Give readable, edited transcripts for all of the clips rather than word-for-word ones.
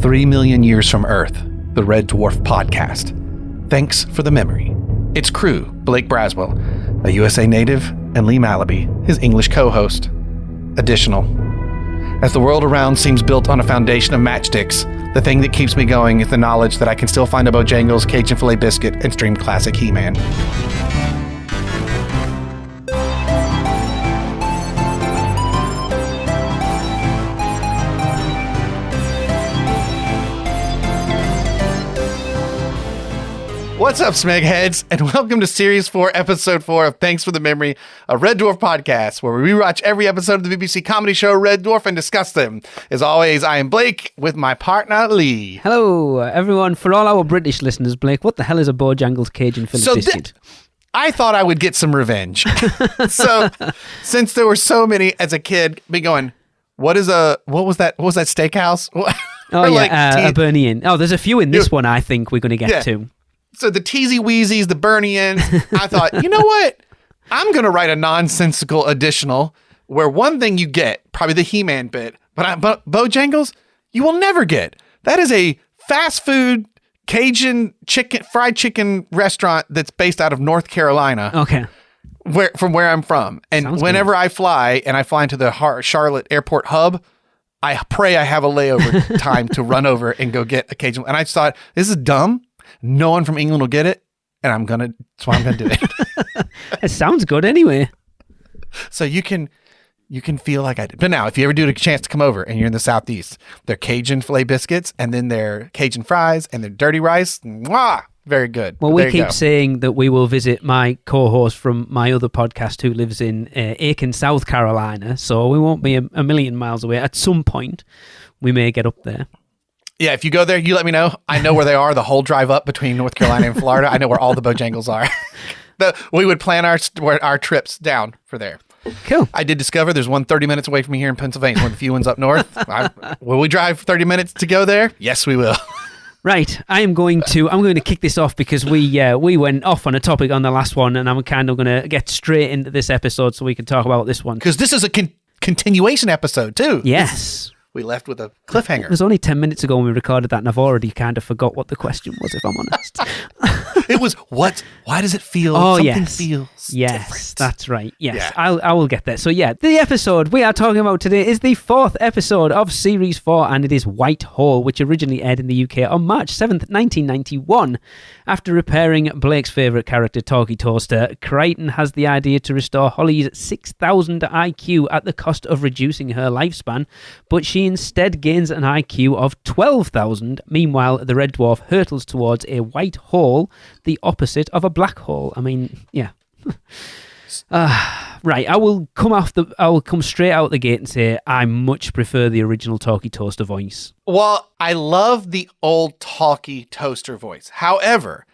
3 million years from Earth, the Red Dwarf podcast. Thanks for the memory. Its crew, Blake Braswell, a USA native, and Lee Malaby, his English co-host. Additional. As the world around seems built on a foundation of matchsticks, the thing that keeps me going is the knowledge that I can still find a Bojangles Cajun Filet Biscuit and stream classic He-Man. What's up, Smegheads, and welcome to Series 4, Episode 4 of Thanks for the Memory, a Red Dwarf podcast, where we rewatch every episode of the BBC comedy show Red Dwarf and discuss them. As always, I am Blake, with my partner, Lee. Hello, everyone. For all our British listeners, Blake, what the hell is a Bojangles Cajun Filet Biscuit? I thought I would get some revenge. So, since there were so many as a kid, be going, what was that steakhouse? Oh, yeah, a Bernie Inn. Oh, there's a few in this one I think we're going to get to. So the Teasy Weezies, the Bernians, I thought, you know what? I'm going to write a nonsensical additional where one thing you get, probably the He-Man bit, but Bojangles, you will never get. That is a fast food Cajun fried chicken restaurant that's based out of North Carolina. Okay. From where I'm from. And Sounds whenever good. I fly and I fly into the Charlotte Airport hub, I pray I have a layover time to run over and go get a Cajun. And I just thought, this is dumb. No one from England will get it, and that's why I'm gonna do it. It sounds good anyway. So you can feel like I did. But now, if you ever do get a chance to come over and you're in the Southeast, they're Cajun filet biscuits, and then they're Cajun fries, and they're dirty rice. Mwah! Very good. Well, we keep saying that we will visit my co-host from my other podcast who lives in Aiken, South Carolina, so we won't be a million miles away. At some point, we may get up there. Yeah, if you go there, you let me know. I know where they are the whole drive up between North Carolina and Florida. I know where all the Bojangles are. We would plan our trips down for there. Cool. I did discover there's one 30 minutes away from me here in Pennsylvania. One of the few ones up north. Will we drive 30 minutes to go there? Yes, we will. Right, I'm going to kick this off because we went off on a topic on the last one, and I'm kind of going to get straight into this episode so we can talk about this one. Because this is a continuation episode too. Yes. We left with a cliffhanger. It was only 10 minutes ago when we recorded that, and I've already kind of forgot what the question was, if I'm honest. It was, why does it feel? Oh, something feels Yes, different. That's right. Yes, Yeah. I will get there. So yeah, the episode we are talking about today is the 4th episode of Series 4, and it is White Hole, which originally aired in the UK on March 7th, 1991. After repairing Blake's favourite character, Talkie Toaster, Crichton has the idea to restore Holly's 6,000 IQ at the cost of reducing her lifespan, but she instead gains an IQ of 12,000. Meanwhile, the Red Dwarf hurtles towards a white hole, the opposite of a black hole. I mean, yeah. Right, I will come straight out the gate and say I much prefer the original Talkie Toaster voice. Well, I love the old Talkie Toaster voice. However,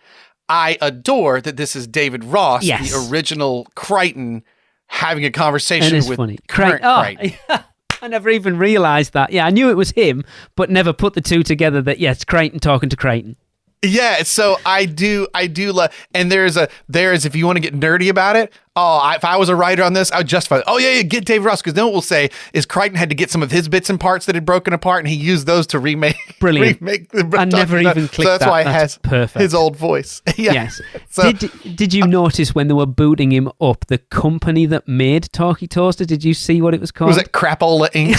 I adore that this is David Ross, Yes. the original Crichton, having a conversation with funny. current Crichton. I never even realised that. Yeah, I knew it was him, but never put the two together that, yes, Crichton talking to Crichton. Yeah, so I do love, and there's if you want to get nerdy about it, if I was a writer on this, I would justify it. Oh yeah, get David Ross, because then what we'll say is Crichton had to get some of his bits and parts that had broken apart, and he used those to remake. Brilliant. I never even clicked so that's that. why it That's has perfect. his old voice. Yeah. Yes. So, Did you notice when they were booting him up, the company that made Talkie Toaster? Did you see what it was called? was it Crapola Inc.?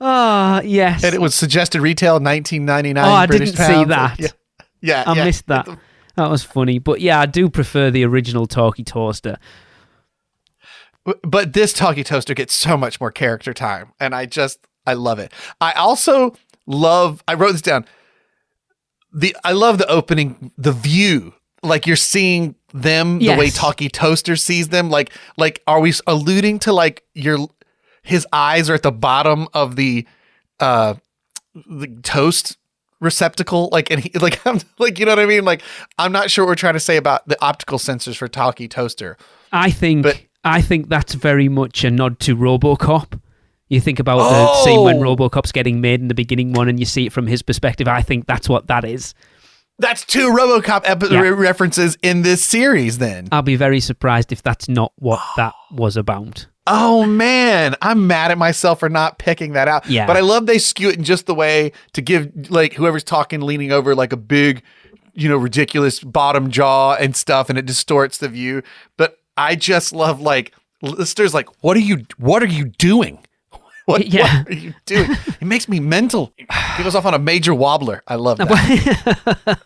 Oh, yes. And it was suggested retail $19.99. Oh, I British didn't see pounds. that. Yeah, I missed that. That was funny. But yeah, I do prefer the original Talkie Toaster. But this Talkie Toaster gets so much more character time, and I love it. I also love, I wrote this down, I love the opening, the view, like you're seeing them the way Talkie Toaster sees them. Like are we alluding to like his eyes are at the bottom of the toast receptacle, and he, I'm you know what I mean? Like, I'm not sure what we're trying to say about the optical sensors for Talkie Toaster. I think that's very much a nod to RoboCop. You think about the scene when RoboCop's getting made in the beginning one, and you see it from his perspective. I think that's what that is. That's 2 RoboCop references in this series then. I'll be very surprised if that's not what that was about. Oh, man. I'm mad at myself for not picking that out. Yeah. But I love they skew it in just the way to give, like, whoever's talking leaning over like a big, ridiculous bottom jaw and stuff, and it distorts the view. But I just love, like, listeners like, what are you doing? What are you doing? It makes me mental. He goes off on a major wobbler. I love that.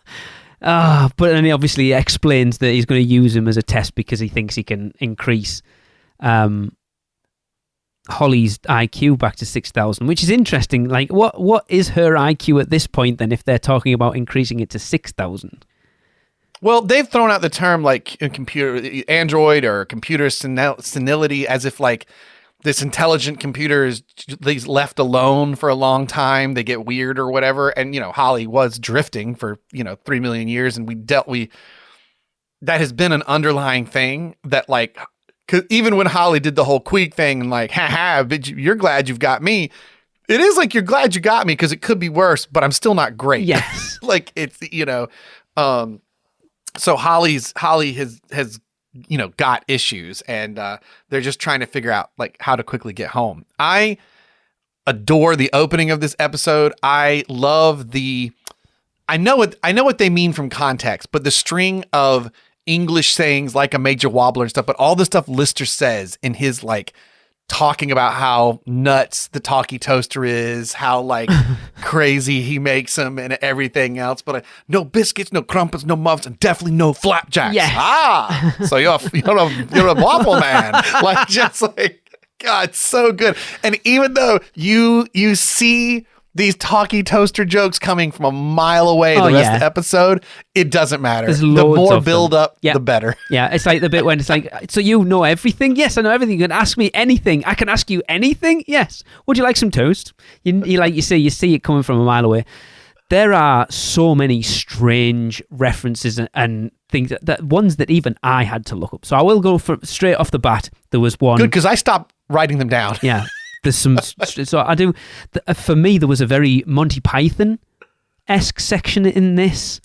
But then he obviously explains that he's going to use him as a test because he thinks he can increase Holly's IQ back to 6,000, which is interesting. Like, what is her IQ at this point then if they're talking about increasing it to 6,000? Well, they've thrown out the term like android or computer senility as if like this intelligent computer is left alone for a long time. They get weird or whatever. And, Holly was drifting for, 3 million years. And that has been an underlying thing that like, cause even when Holly did the whole Queeg thing and like, you're glad you've got me. It is like, you're glad you got me because it could be worse, but I'm still not great. Yes. Like it's, so Holly has got issues, and they're just trying to figure out like how to quickly get home. I adore the opening of this episode. I love I know what they mean from context, but the string of English sayings like a major wobbler and stuff, but all the stuff Lister says in his like talking about how nuts the talkie toaster is, how like crazy he makes them and everything else, but no biscuits, no crumpets, no muffins, and definitely no flapjacks. Yes. So you're a waffle man. Like just like, God, so good. And even though you see these talkie toaster jokes coming from a mile away the rest of the episode, it doesn't matter. There's the loads more of build them. up, the better. Yeah, it's like the bit when it's like, so you know everything? Yes, I know everything. You can ask me anything. I can ask you anything? Yes. Would you like some toast? You see it coming from a mile away. There are so many strange references and things that ones that even I had to look up. So I will go straight off the bat. There was one. Good, because I stopped writing them down. Yeah. There's some, so I do. For me, there was a very Monty Python-esque section in this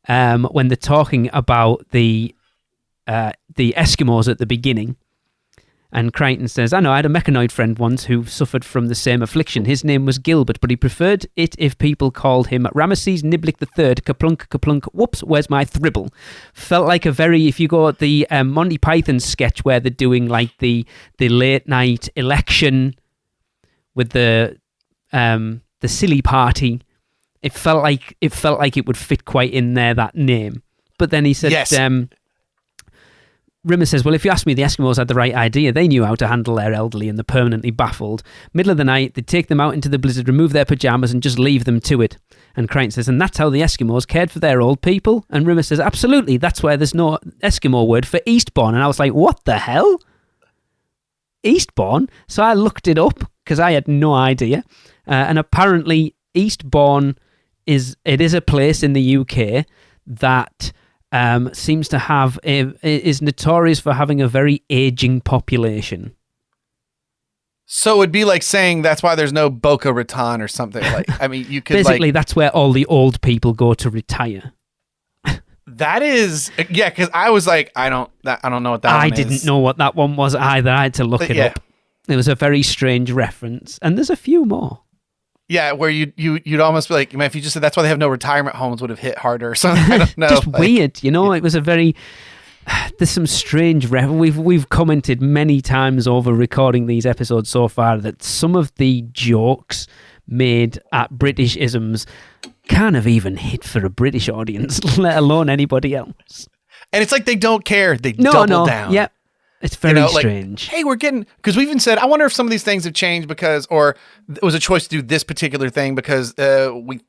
when they're talking about the Eskimos at the beginning, and Crichton says, "I know, I had a mechanoid friend once who suffered from the same affliction. His name was Gilbert, but he preferred it if people called him Ramesses Niblick III. Kaplunk, kaplunk. Whoops, where's my thribble?" Felt like a very, if you go at the Monty Python sketch where they're doing like the late night election with the silly party, it felt like it would fit quite in there, that name. But then he said, yes. Rimmer says, well, if you ask me, the Eskimos had the right idea. They knew how to handle their elderly and the permanently baffled. Middle of the night, they'd take them out into the blizzard, remove their pajamas and just leave them to it. And Crichton says, and that's how the Eskimos cared for their old people? And Rimmer says, absolutely, that's why there's no Eskimo word for Eastbourne. And I was like, what the hell? Eastbourne? So I looked it up because I had no idea. And apparently Eastbourne is a place in the UK that seems to have is notorious for having a very aging population. So it'd be like saying that's why there's no Boca Raton or something. Like, I mean, you could basically that's where all the old people go to retire. That is, yeah, because I was like, I don't know what that one is. I didn't know what that one was either. I had to look it up. It was a very strange reference, and there's a few more. Yeah, where you'd almost be like, man, if you just said that's why they have no retirement homes, would have hit harder or something. I don't know. Just weird, you know. It was a very. There's some strange we've commented many times over recording these episodes so far that some of the jokes made at British isms can't have even hit for a British audience, let alone anybody else. And it's like they don't care. They double down. Yep. It's very strange. Like, hey, we're getting, because we even said, I wonder if some of these things have changed because, or it was a choice to do this particular thing because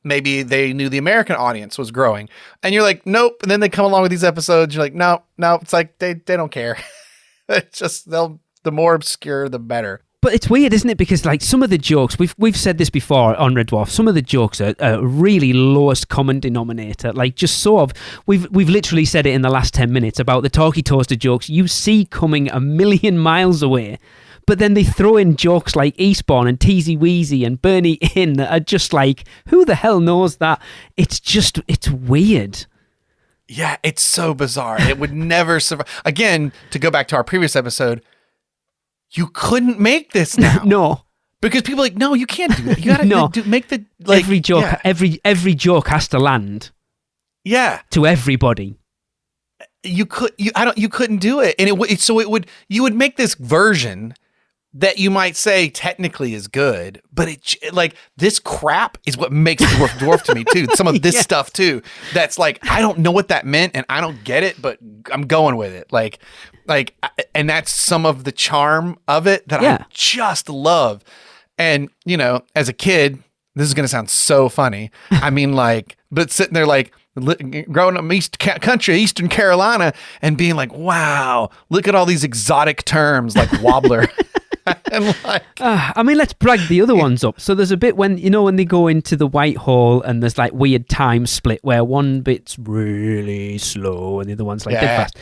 maybe they knew the American audience was growing. And you're like, nope. And then they come along with these episodes. You're like, no. It's like they don't care. It's just the more obscure, the better. But it's weird, isn't it? Because like some of the jokes, we've said this before on Red Dwarf, some of the jokes are really lowest common denominator. Like just sort of, we've literally said it in the last 10 minutes about the talkie toaster jokes you see coming a million miles away, But then they throw in jokes like Eastbourne and Teasy Weezy and Bernie Inn that are just like, who the hell knows that? It's weird. Yeah, it's so bizarre. It would never survive. Again, to go back to our previous episode, you couldn't make this now. No. Because people are like, no, you can't do that. You gotta make the like every joke. Yeah. Every joke has to land. Yeah, to everybody. You couldn't do it, and you would make this version that you might say technically is good, but this crap is what makes dwarf to me too. Some of this stuff too, that's like I don't know what that meant, and I don't get it, but I'm going with it. And that's some of the charm of it that I just love. And, as a kid, this is going to sound so funny. I mean, but sitting there, growing up in Eastern Carolina, and being like, wow, look at all these exotic terms like wobbler. And let's brag the other ones up. So there's a bit when they go into the White Hall and there's like weird time split where one bit's really slow and the other one's like dead fast.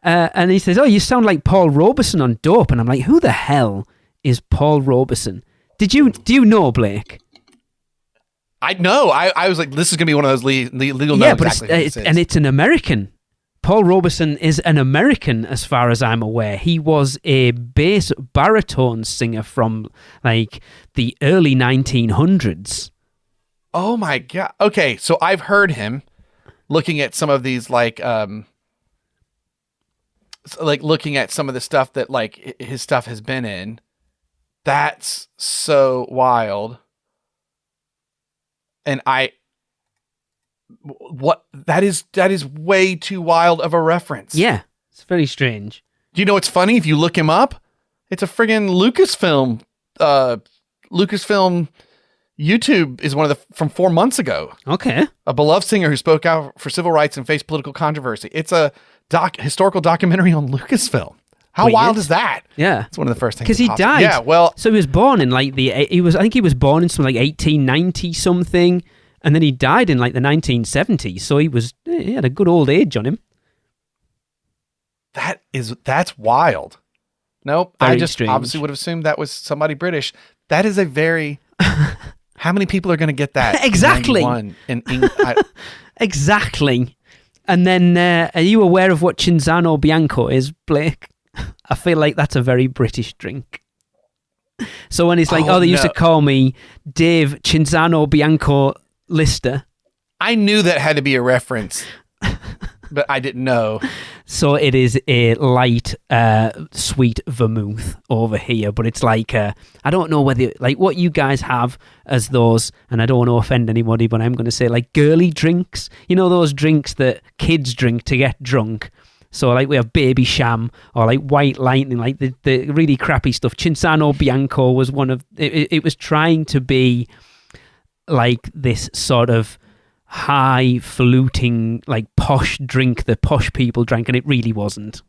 And he says, oh, you sound like Paul Robeson on Dope. And I'm like, who the hell is Paul Robeson? Do you know, Blake? I know. I was like, this is going to be one of those legal yeah, but exactly it's an American. Paul Robeson is an American, as far as I'm aware. He was a bass baritone singer from like the early 1900s. Oh my God. Okay, so I've heard him looking at some of these looking at some of the stuff that like his stuff has been in. That's so wild. And that is way too wild of a reference. Yeah, it's very strange. Do you know what's funny? If you look him up, it's a friggin' Lucasfilm. Lucasfilm YouTube is one of from 4 months ago. Okay. A beloved singer who spoke out for civil rights and faced political controversy. It's a historical documentary on Lucasfilm. How wild is that? Yeah, it's one of the first things. Because he died. Yeah, well, so he was born in I think he was born in something like 1890 something, and then he died in like the 1970s. So he had a good old age on him. That's wild. Nope, Very I just strange. Obviously would have assumed that was somebody British. That is a very. How many people are going to get that? Exactly. Exactly. And then, are you aware of what Cinzano Bianco is, Blake? I feel like that's a very British drink. So when it's like, they used to call me Dave Cinzano Bianco Lister. I knew that had to be a reference, but I didn't know. So it is a light, sweet vermouth over here, but it's like, I don't know whether, like what you guys have as those, and I don't want to offend anybody, but I'm going to say like girly drinks. You know those drinks that kids drink to get drunk? So like we have Baby Sham or like White Lightning, like the really crappy stuff. Cinzano Bianco was one of, it was trying to be like this sort of highfalutin, like posh drink that posh people drank, and it really wasn't.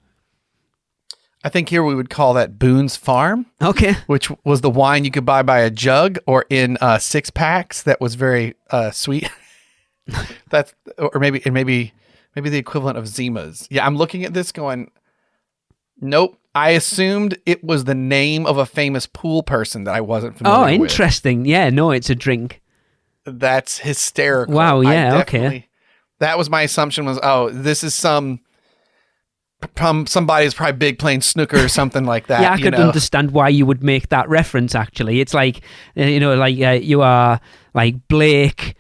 I think here we would call that Boone's Farm. Okay. Which was the wine you could buy by a jug or in 6-packs that was very sweet. That's or maybe the equivalent of Zima's. Yeah, I'm looking at this going, nope. I assumed it was the name of a famous pool person that I wasn't familiar with. Oh, interesting. Yeah, no, it's a drink. That's hysterical. Wow, yeah, okay. That was my assumption was, this is somebody's probably big playing snooker or something like that. Yeah, I could understand why you would make that reference, actually. It's like, you are like Blake,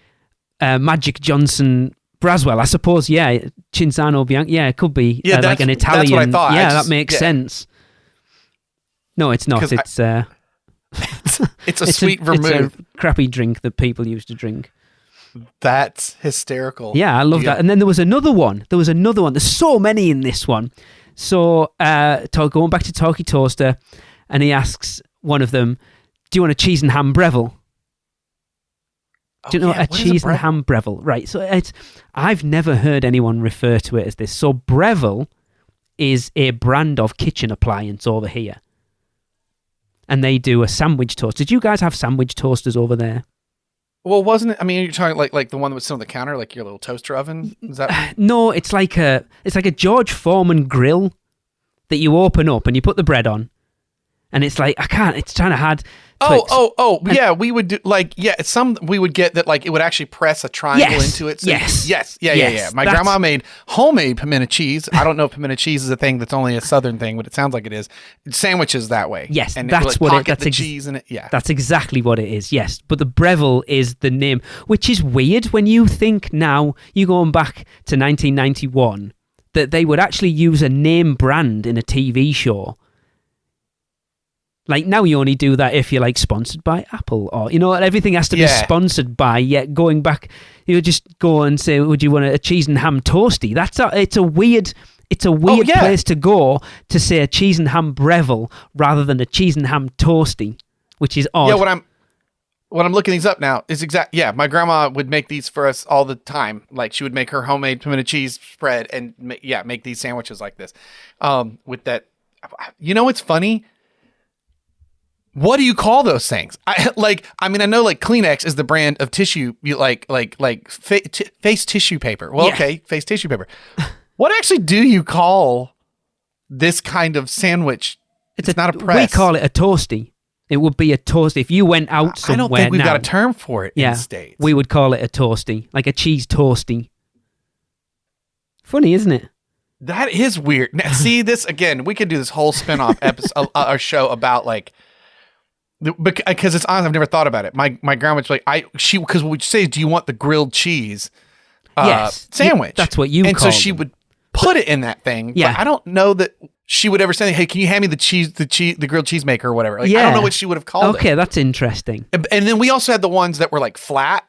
Magic Johnson, Braswell, I suppose, yeah. Cinzano Bianco, yeah, it could be like an Italian. That's what I thought. Yeah, that makes sense. No, it's not. It's a sweet vermouth. It's a crappy drink that people used to drink. That's hysterical. Yeah, I love that. And then there was another one. There's so many in this one. So going back to Talkie Toaster, and he asks one of them, do you want a cheese and ham Breville? Do you know a cheese and ham Breville? Right. So I've never heard anyone refer to it as this. So Breville is a brand of kitchen appliance over here. And they do a sandwich toast. Did you guys have sandwich toasters over there? Well, wasn't it? I mean, you're talking like the one that was still on the counter, like your little toaster oven. Is that? No, it's like a George Foreman grill that you open up and you put the bread on, And it's like, I can't, it's trying to hard. Yeah, we would do we would get that like it would actually press a triangle into it. So yeah. My grandma made homemade pimento cheese. I don't know if pimento cheese is a thing that's only a southern thing, but it sounds like it is. Sandwiches that way. Yes, and that's what it. That's cheese in it. Yeah, that's exactly what it is. Yes, but the Breville is the name, which is weird when you think now you going back to 1991 that they would actually use a name brand in a TV show. Like now you only do that if you're like sponsored by Apple or, everything has to be sponsored by, yet going back, you just go and say, would you want a cheese and ham toasty? It's a weird place to go to say a cheese and ham Breville rather than a cheese and ham toasty, which is odd. Yeah, when I'm looking these up now is my grandma would make these for us all the time. Like she would make her homemade pimento cheese spread and make these sandwiches like this. With that, it's funny. What do you call those things? I know like Kleenex is the brand of tissue, face tissue paper. Well, okay, face tissue paper. What actually do you call this kind of sandwich? It's not a press. We call it a toasty. It would be a toasty. If you went out somewhere, I don't think we've got a term for it in the States. We would call it a toasty, like a cheese toasty. Funny, isn't it? That is weird. Now, see this again. We could do this whole spinoff episode, our show about like. Because it's honest, I've never thought about it. My grandma's like, because what we say is, do you want the grilled cheese sandwich? That's what you and call so she would put it in that thing. Yeah. But I don't know that she would ever say, hey, can you hand me the grilled cheese maker or whatever? Like, I don't know what she would have called it. Okay, that's interesting. And then we also had the ones that were like flat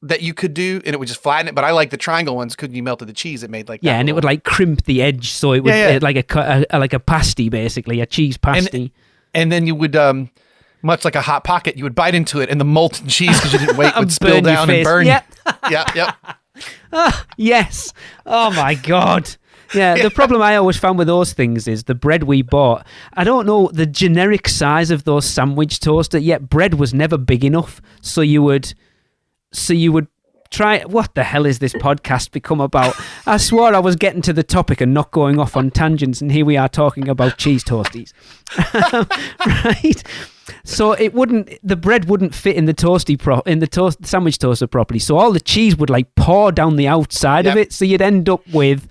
that you could do, and it would just flatten it. But I like the triangle ones because you melted the cheese. It made like and it would like crimp the edge, so it would like a pasty, basically a cheese pasty. And then you would much like a Hot Pocket, you would bite into it, and the molten cheese, because you didn't wait, would spill down and burn you. Yep. Yes. Oh, my God. Yeah, the problem I always found with those things is the bread we bought, I don't know the generic size of those sandwich toaster, yet bread was never big enough, so you would try. What the hell is this podcast become about? I swore I was getting to the topic and not going off on tangents, and here we are talking about cheese toasties. Right? So the bread wouldn't fit in the sandwich toaster properly. So all the cheese would like pour down the outside of it. So you'd end up with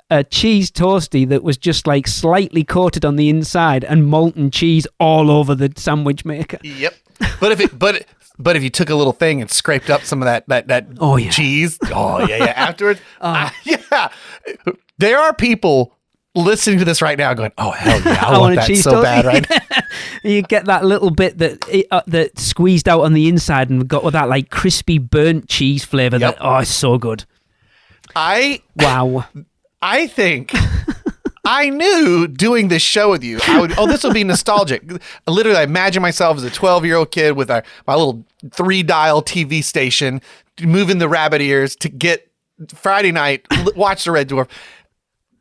a cheese toasty that was just like slightly coated on the inside and molten cheese all over the sandwich maker. Yep. But if you took a little thing and scraped up some of that cheese, afterwards, there are people listening to this right now going, oh, hell yeah, I want that so toasty. Bad right now. You get that little bit that squeezed out on the inside and got with that like crispy burnt cheese flavor. That it's so good. Wow. I think I knew doing this show with you, this will be nostalgic. Literally, I imagine myself as a 12-year-old kid with my little 3-dial TV station, moving the rabbit ears to get Friday night, watch the Red Dwarf.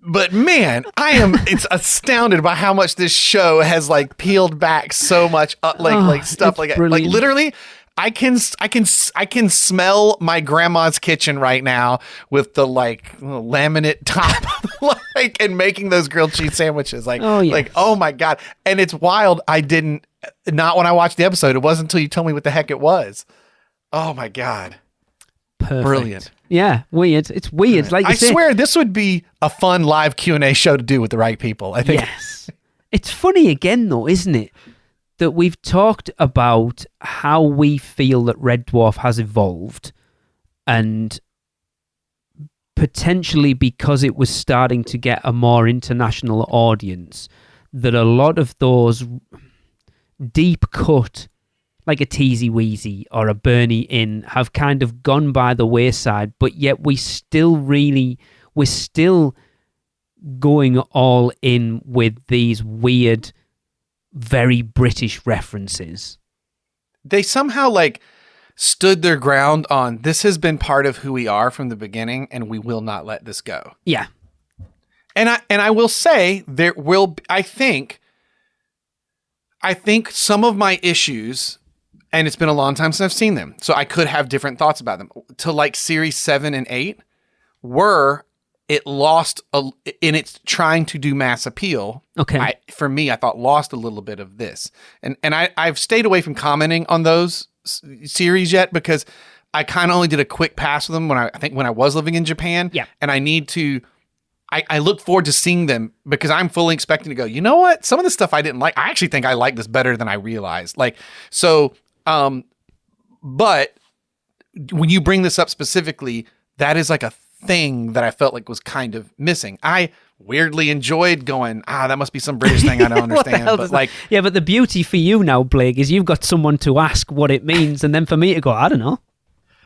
But man, it's astounded by how much this show has like peeled back so much, like stuff like that. Like literally, I can smell my grandma's kitchen right now with the like laminate top, and making those grilled cheese sandwiches. Like, oh my God. And it's wild. Not when I watched the episode. It wasn't until you told me what the heck it was. Oh my God. Perfect. Brilliant. Yeah, weird. It's weird. Like I swear this would be a fun live Q&A show to do with the right people, I think. Yes. It's funny again, though, isn't it? That we've talked about how we feel that Red Dwarf has evolved, and potentially because it was starting to get a more international audience, that a lot of those deep cut, like a Teasy Weezy or a Bernie Inn, have kind of gone by the wayside, but yet we're still going all in with these weird, very British references. They somehow like stood their ground on, this has been part of who we are from the beginning, and we will not let this go. Yeah. And I will say I think some of my issues, and it's been a long time since I've seen them, so I could have different thoughts about them, to like series 7 and 8 were it lost in its trying to do mass appeal. Okay. For me, I thought lost a little bit of this, and I've stayed away from commenting on those series yet because I kind of only did a quick pass with them when I was living in Japan. Yeah. And I need to. I look forward to seeing them because I'm fully expecting to go, you know what? Some of the stuff I didn't like, I actually think I like this better than I realized. Like, so, but when you bring this up specifically, that is like a thing that I felt like was kind of missing. I weirdly enjoyed going, that must be some British thing I don't understand. But like, yeah, but the beauty for you now, Blake, is you've got someone to ask what it means. And then for me to go, I don't know.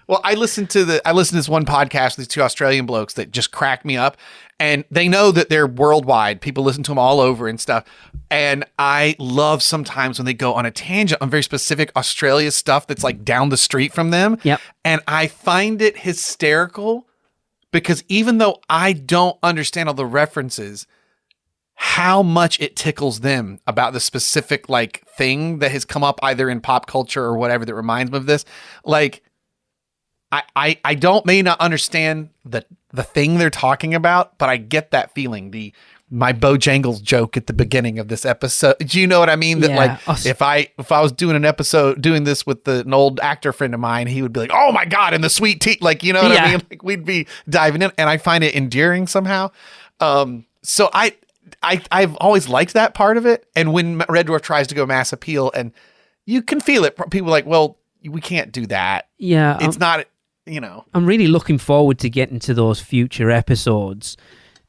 Well, I listened to this one podcast with these two Australian blokes that just cracked me up, and they know that they're worldwide. People listen to them all over and stuff. And I love sometimes when they go on a tangent on very specific Australia stuff that's like down the street from them. Yep. And I find it hysterical because even though I don't understand all the references, how much it tickles them about the specific like thing that has come up either in pop culture or whatever that reminds me of this. Like, I may not understand the thing they're talking about, but I get that feeling. My Bojangles joke at the beginning of this episode. Do you know what I mean? That like if I was doing this with an old actor friend of mine, he would be like, "Oh my God," and the sweet tea, like, you know what I mean? Like we'd be diving in, and I find it endearing somehow. So I've always liked that part of it. And when Red Dwarf tries to go mass appeal, and you can feel it, people are like, well, we can't do that. Yeah, it's not. You know, I'm really looking forward to getting to those future episodes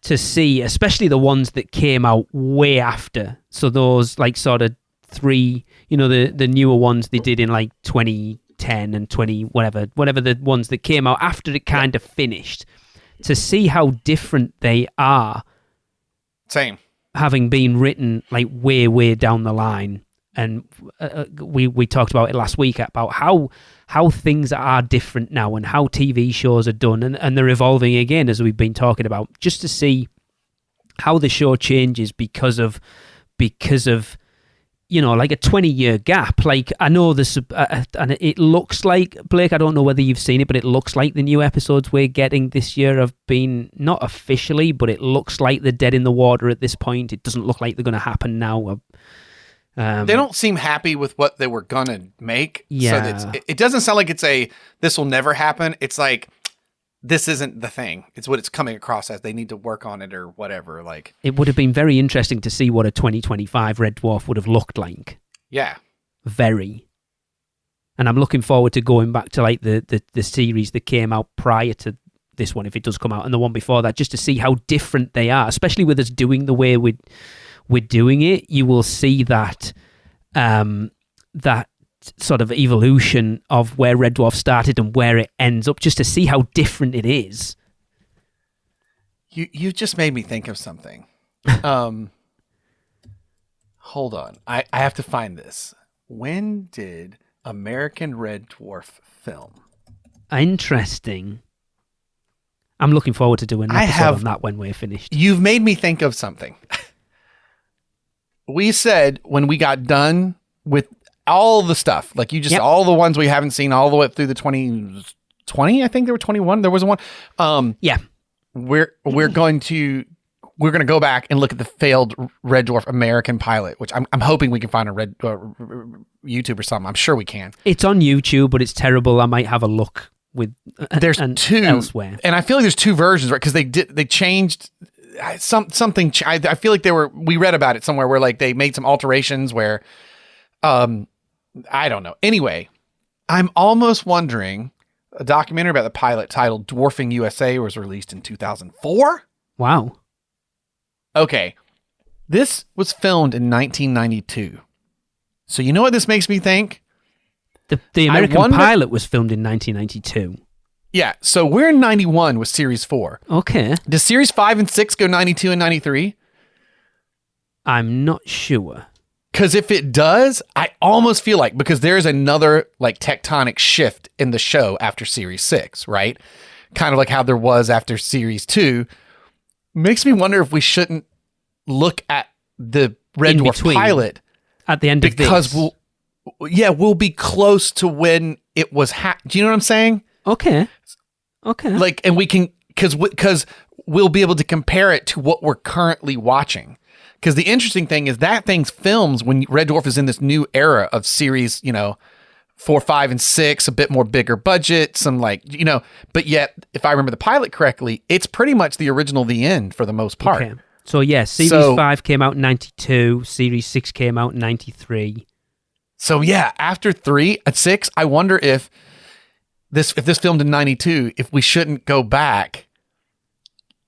to see, especially the ones that came out way after. So those like sort of 3, you know, the newer ones they did in like 2010 and 20 whatever the ones that came out after it kind of finished, to see how different they are. Same. Having been written like way down the line. And we talked about it last week about how things are different now and how TV shows are done, and they're evolving again, as we've been talking about, just to see how the show changes because of you know, like a 20-year gap. Like, I know this, and it looks like, Blake, I don't know whether you've seen it, but it looks like the new episodes we're getting this year have been, not officially, but it looks like they're dead in the water at this point. It doesn't look like they're going to happen now. They don't seem happy with what they were gonna make. Yeah. So it doesn't sound like it's this will never happen. It's like, this isn't the thing. It's what it's coming across as. They need to work on it or whatever. Like, it would have been very interesting to see what a 2025 Red Dwarf would have looked like. Yeah. Very. And I'm looking forward to going back to like the series that came out prior to this one, if it does come out, and the one before that, just to see how different they are, especially with us doing the way we're doing it. You will see that that sort of evolution of where Red Dwarf started and where it ends up, just to see how different it is. You just made me think of something. Hold on. I have to find this. When did American Red Dwarf film? Interesting. I'm looking forward to doing an episode on that when we're finished. You've made me think of something. We said when we got done with all the stuff, like you just, all the ones we haven't seen all the way through the 2020, I think there were 21. There was one. Yeah. We're going to go back and look at the failed Red Dwarf American pilot, which I'm hoping we can find a YouTube or something. I'm sure we can. It's on YouTube, but it's terrible. I might have a look with there's two elsewhere, and I feel like there's two versions, right? Because they changed something. I feel like we read about it somewhere where like they made some alterations where, I don't know. Anyway, I'm almost wondering, a documentary about the pilot titled Dwarfing USA was released in 2004. Wow. Okay. This was filmed in 1992. So you know what this makes me think? The American pilot was filmed in 1992. Yeah, so we're in 91 with Series 4. Okay. Does Series 5 and 6 go 92 and 93? I'm not sure. Because if it does, I almost feel like, because there's another like tectonic shift in the show after Series 6, right? Kind of like how there was after Series 2. Makes me wonder if we shouldn't look at the Red Dwarf pilot at the end of this. Because we'll be close to when it was. Do you know what I'm saying? Okay. Like, and we can because we'll be able to compare it to what we're currently watching. Because the interesting thing is that thing's films when Red Dwarf is in this new era of series, 4, 5, and 6, a bit more bigger budget, some but yet, if I remember the pilot correctly, it's pretty much the original The End for the most part. Okay. So yeah, Series 5 came out in 92, Series 6 came out in 93. So yeah, after 3 and 6, I wonder if this filmed in 92, if we shouldn't go back.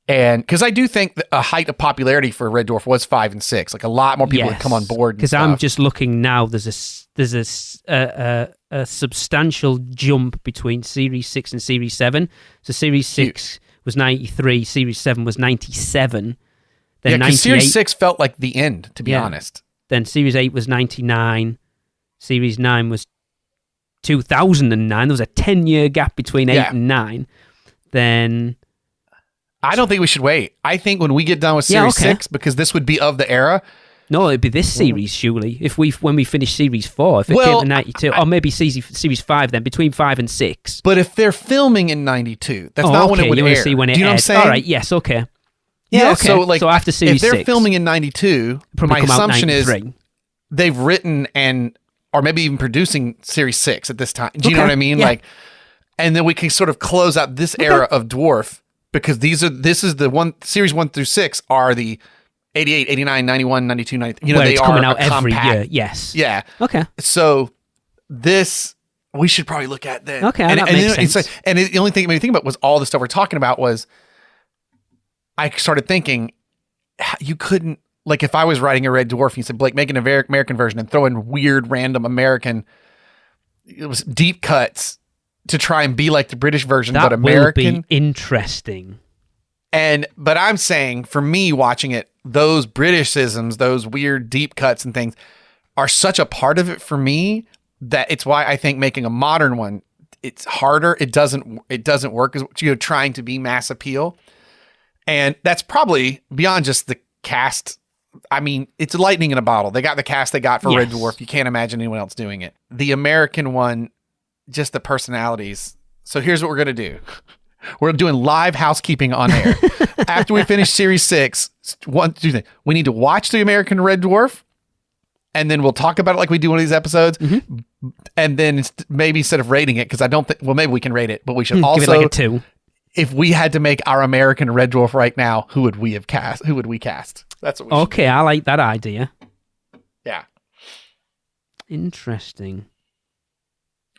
And because I do think that a height of popularity for Red Dwarf was 5 and 6, like a lot more people had come on board. Because I'm just looking now, there's a substantial jump between Series 6 and Series 7. So Series 6 was 93, Series 7 was 97. Then because Series 6 felt like the end, to be honest. Then Series 8 was 99. Series 9 was 2009. There was a 10-year gap between 8 and 9. Then... I don't think we should wait. I think when we get done with Series 6, because this would be of the era... No, it'd be this series, surely. When we finish Series 4, if it came to 92. Or maybe Series 5 then, between 5 and 6. But if they're filming in 92, that's not when it would air. See when it Do you know what I'm saying? All right, yes, okay. Yeah, okay. So after Series 6. If they're filming in 92, my assumption is they've written or maybe even producing Series 6 at this time. Do you know what I mean? Yeah. And then we can sort of close out this era of Dwarf, because this is the one, Series 1 through 6 are the 88, 89, 91, 92, 93. Where they it's are coming out every compact. year. Yes. Yeah. Okay. So this we should probably look at then. Okay, that makes sense. The only thing it made me think about was all the stuff we're talking about was I started thinking you couldn't, like if I was writing a Red Dwarf and you said, Blake, make an American version and throw in weird random American, it was deep cuts to try and be like the British version, but American. That will be interesting. But I'm saying, for me watching it, those Britishisms, those weird deep cuts and things are such a part of it for me that it's why I think making a modern one, it's harder. It doesn't work as trying to be mass appeal. And that's probably beyond just the cast. I mean, it's lightning in a bottle. They got the cast they got for Red Dwarf. You can't imagine anyone else doing it. The American one, just the personalities. So here's what we're going to do. We're doing live housekeeping on air. After we finish Series 6, we need to watch the American Red Dwarf, and then we'll talk about it like we do one of these episodes. Mm-hmm. And then maybe instead of rating it, because I don't think, well, maybe we can rate it, but we should also give it like a 2. If we had to make our American Red Dwarf right now, who would we cast? That's what we should do. I like that idea. Yeah. Interesting.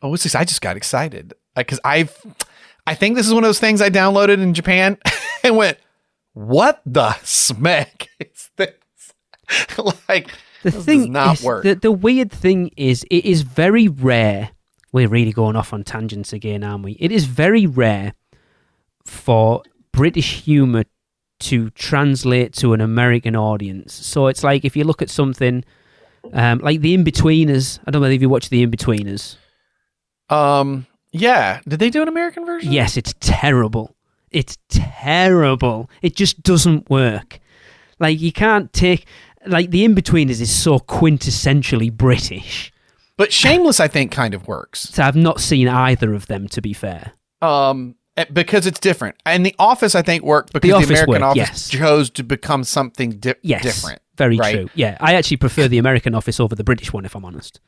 Oh, it's just, I just got excited because I think this is one of those things I downloaded in Japan and went, what the smack is this? Like, the this thing does not is, work. The weird thing is, it is very rare. We're really going off on tangents again, aren't we? It is very rare for British humour to translate to an American audience. So it's like if you look at something like The In-Betweeners. I don't know if you watch The In-Betweeners. Yeah. Did they do an American version? Yes, it's terrible. It's terrible. It just doesn't work. Like, you can't take... Like, The In-Betweeners is so quintessentially British. But Shameless, I think, kind of works. So I've not seen either of them, to be fair. Because it's different. And The Office, I think, worked because the American Office chose to become something different. Very true. Yeah, I actually prefer the American Office over the British one, if I'm honest.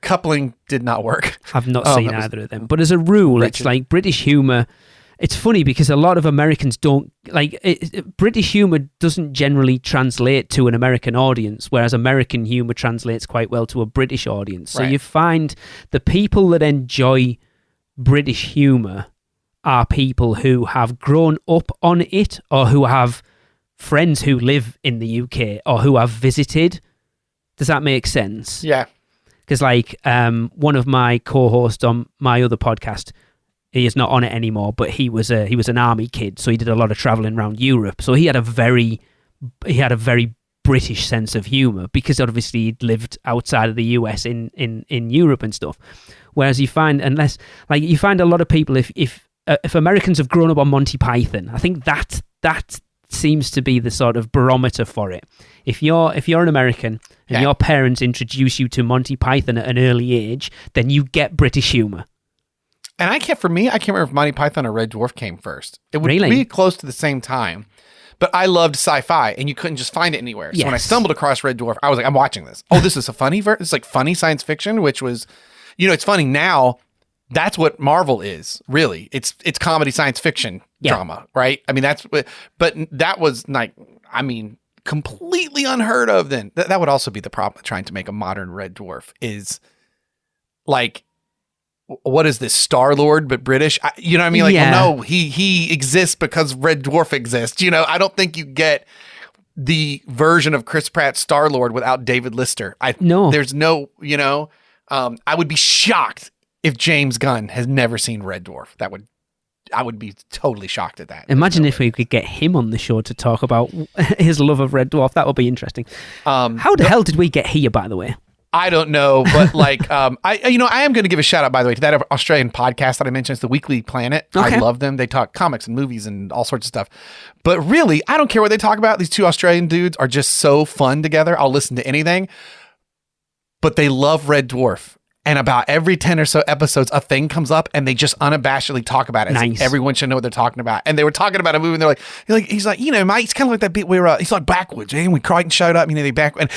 Coupling did not work. I've not seen either of them. But as a rule, it's like British humour. It's funny because a lot of Americans don't... Like, British humour doesn't generally translate to an American audience, whereas American humour translates quite well to a British audience. So you find the people that enjoy British humour are people who have grown up on it, or who have friends who live in the UK, or who have visited. Does that make sense? Yeah. Because, like, one of my co-hosts on my other podcast, he is not on it anymore, but he was an army kid, so he did a lot of traveling around Europe. So he had a very British sense of humor, because obviously he'd lived outside of the US in Europe and stuff. Whereas you find a lot of people, if Americans have grown up on Monty Python, I think that seems to be the sort of barometer for it. If you're an American and your parents introduce you to Monty Python at an early age, then you get British humor. And I can't remember if Monty Python or Red Dwarf came first. It would Really? be close to the same time. But I loved sci-fi, and you couldn't just find it anywhere. So when I stumbled across Red Dwarf, I was like, I'm watching this. Oh, this is a funny it's like funny science fiction, which was, it's funny now. That's what Marvel is, really. It's comedy science fiction drama, right? I mean, but that was like, completely unheard of then. That would also be the problem with trying to make a modern Red Dwarf is like, what is this, Star-Lord but British? You know what I mean? Like, well, no, he exists because Red Dwarf exists. I don't think you get the version of Chris Pratt's Star-Lord without David Lister. No. There's no, I would be shocked if James Gunn has never seen Red Dwarf. I would be totally shocked at that. Imagine if we could get him on the show to talk about his love of Red Dwarf. That would be interesting. How the hell did we get here, by the way? I don't know, but like, I am going to give a shout out, by the way, to that Australian podcast that I mentioned. It's the Weekly Planet. Okay. I love them. They talk comics and movies and all sorts of stuff. But really, I don't care what they talk about. These two Australian dudes are just so fun together. I'll listen to anything. But they love Red Dwarf. And about every 10 or so episodes, a thing comes up and they just unabashedly talk about it. Nice. Everyone should know what they're talking about. And they were talking about a movie and they're like, he's like, mate, it's kind of like that bit where he's like backwards. And when Crichton showed up, they backwards.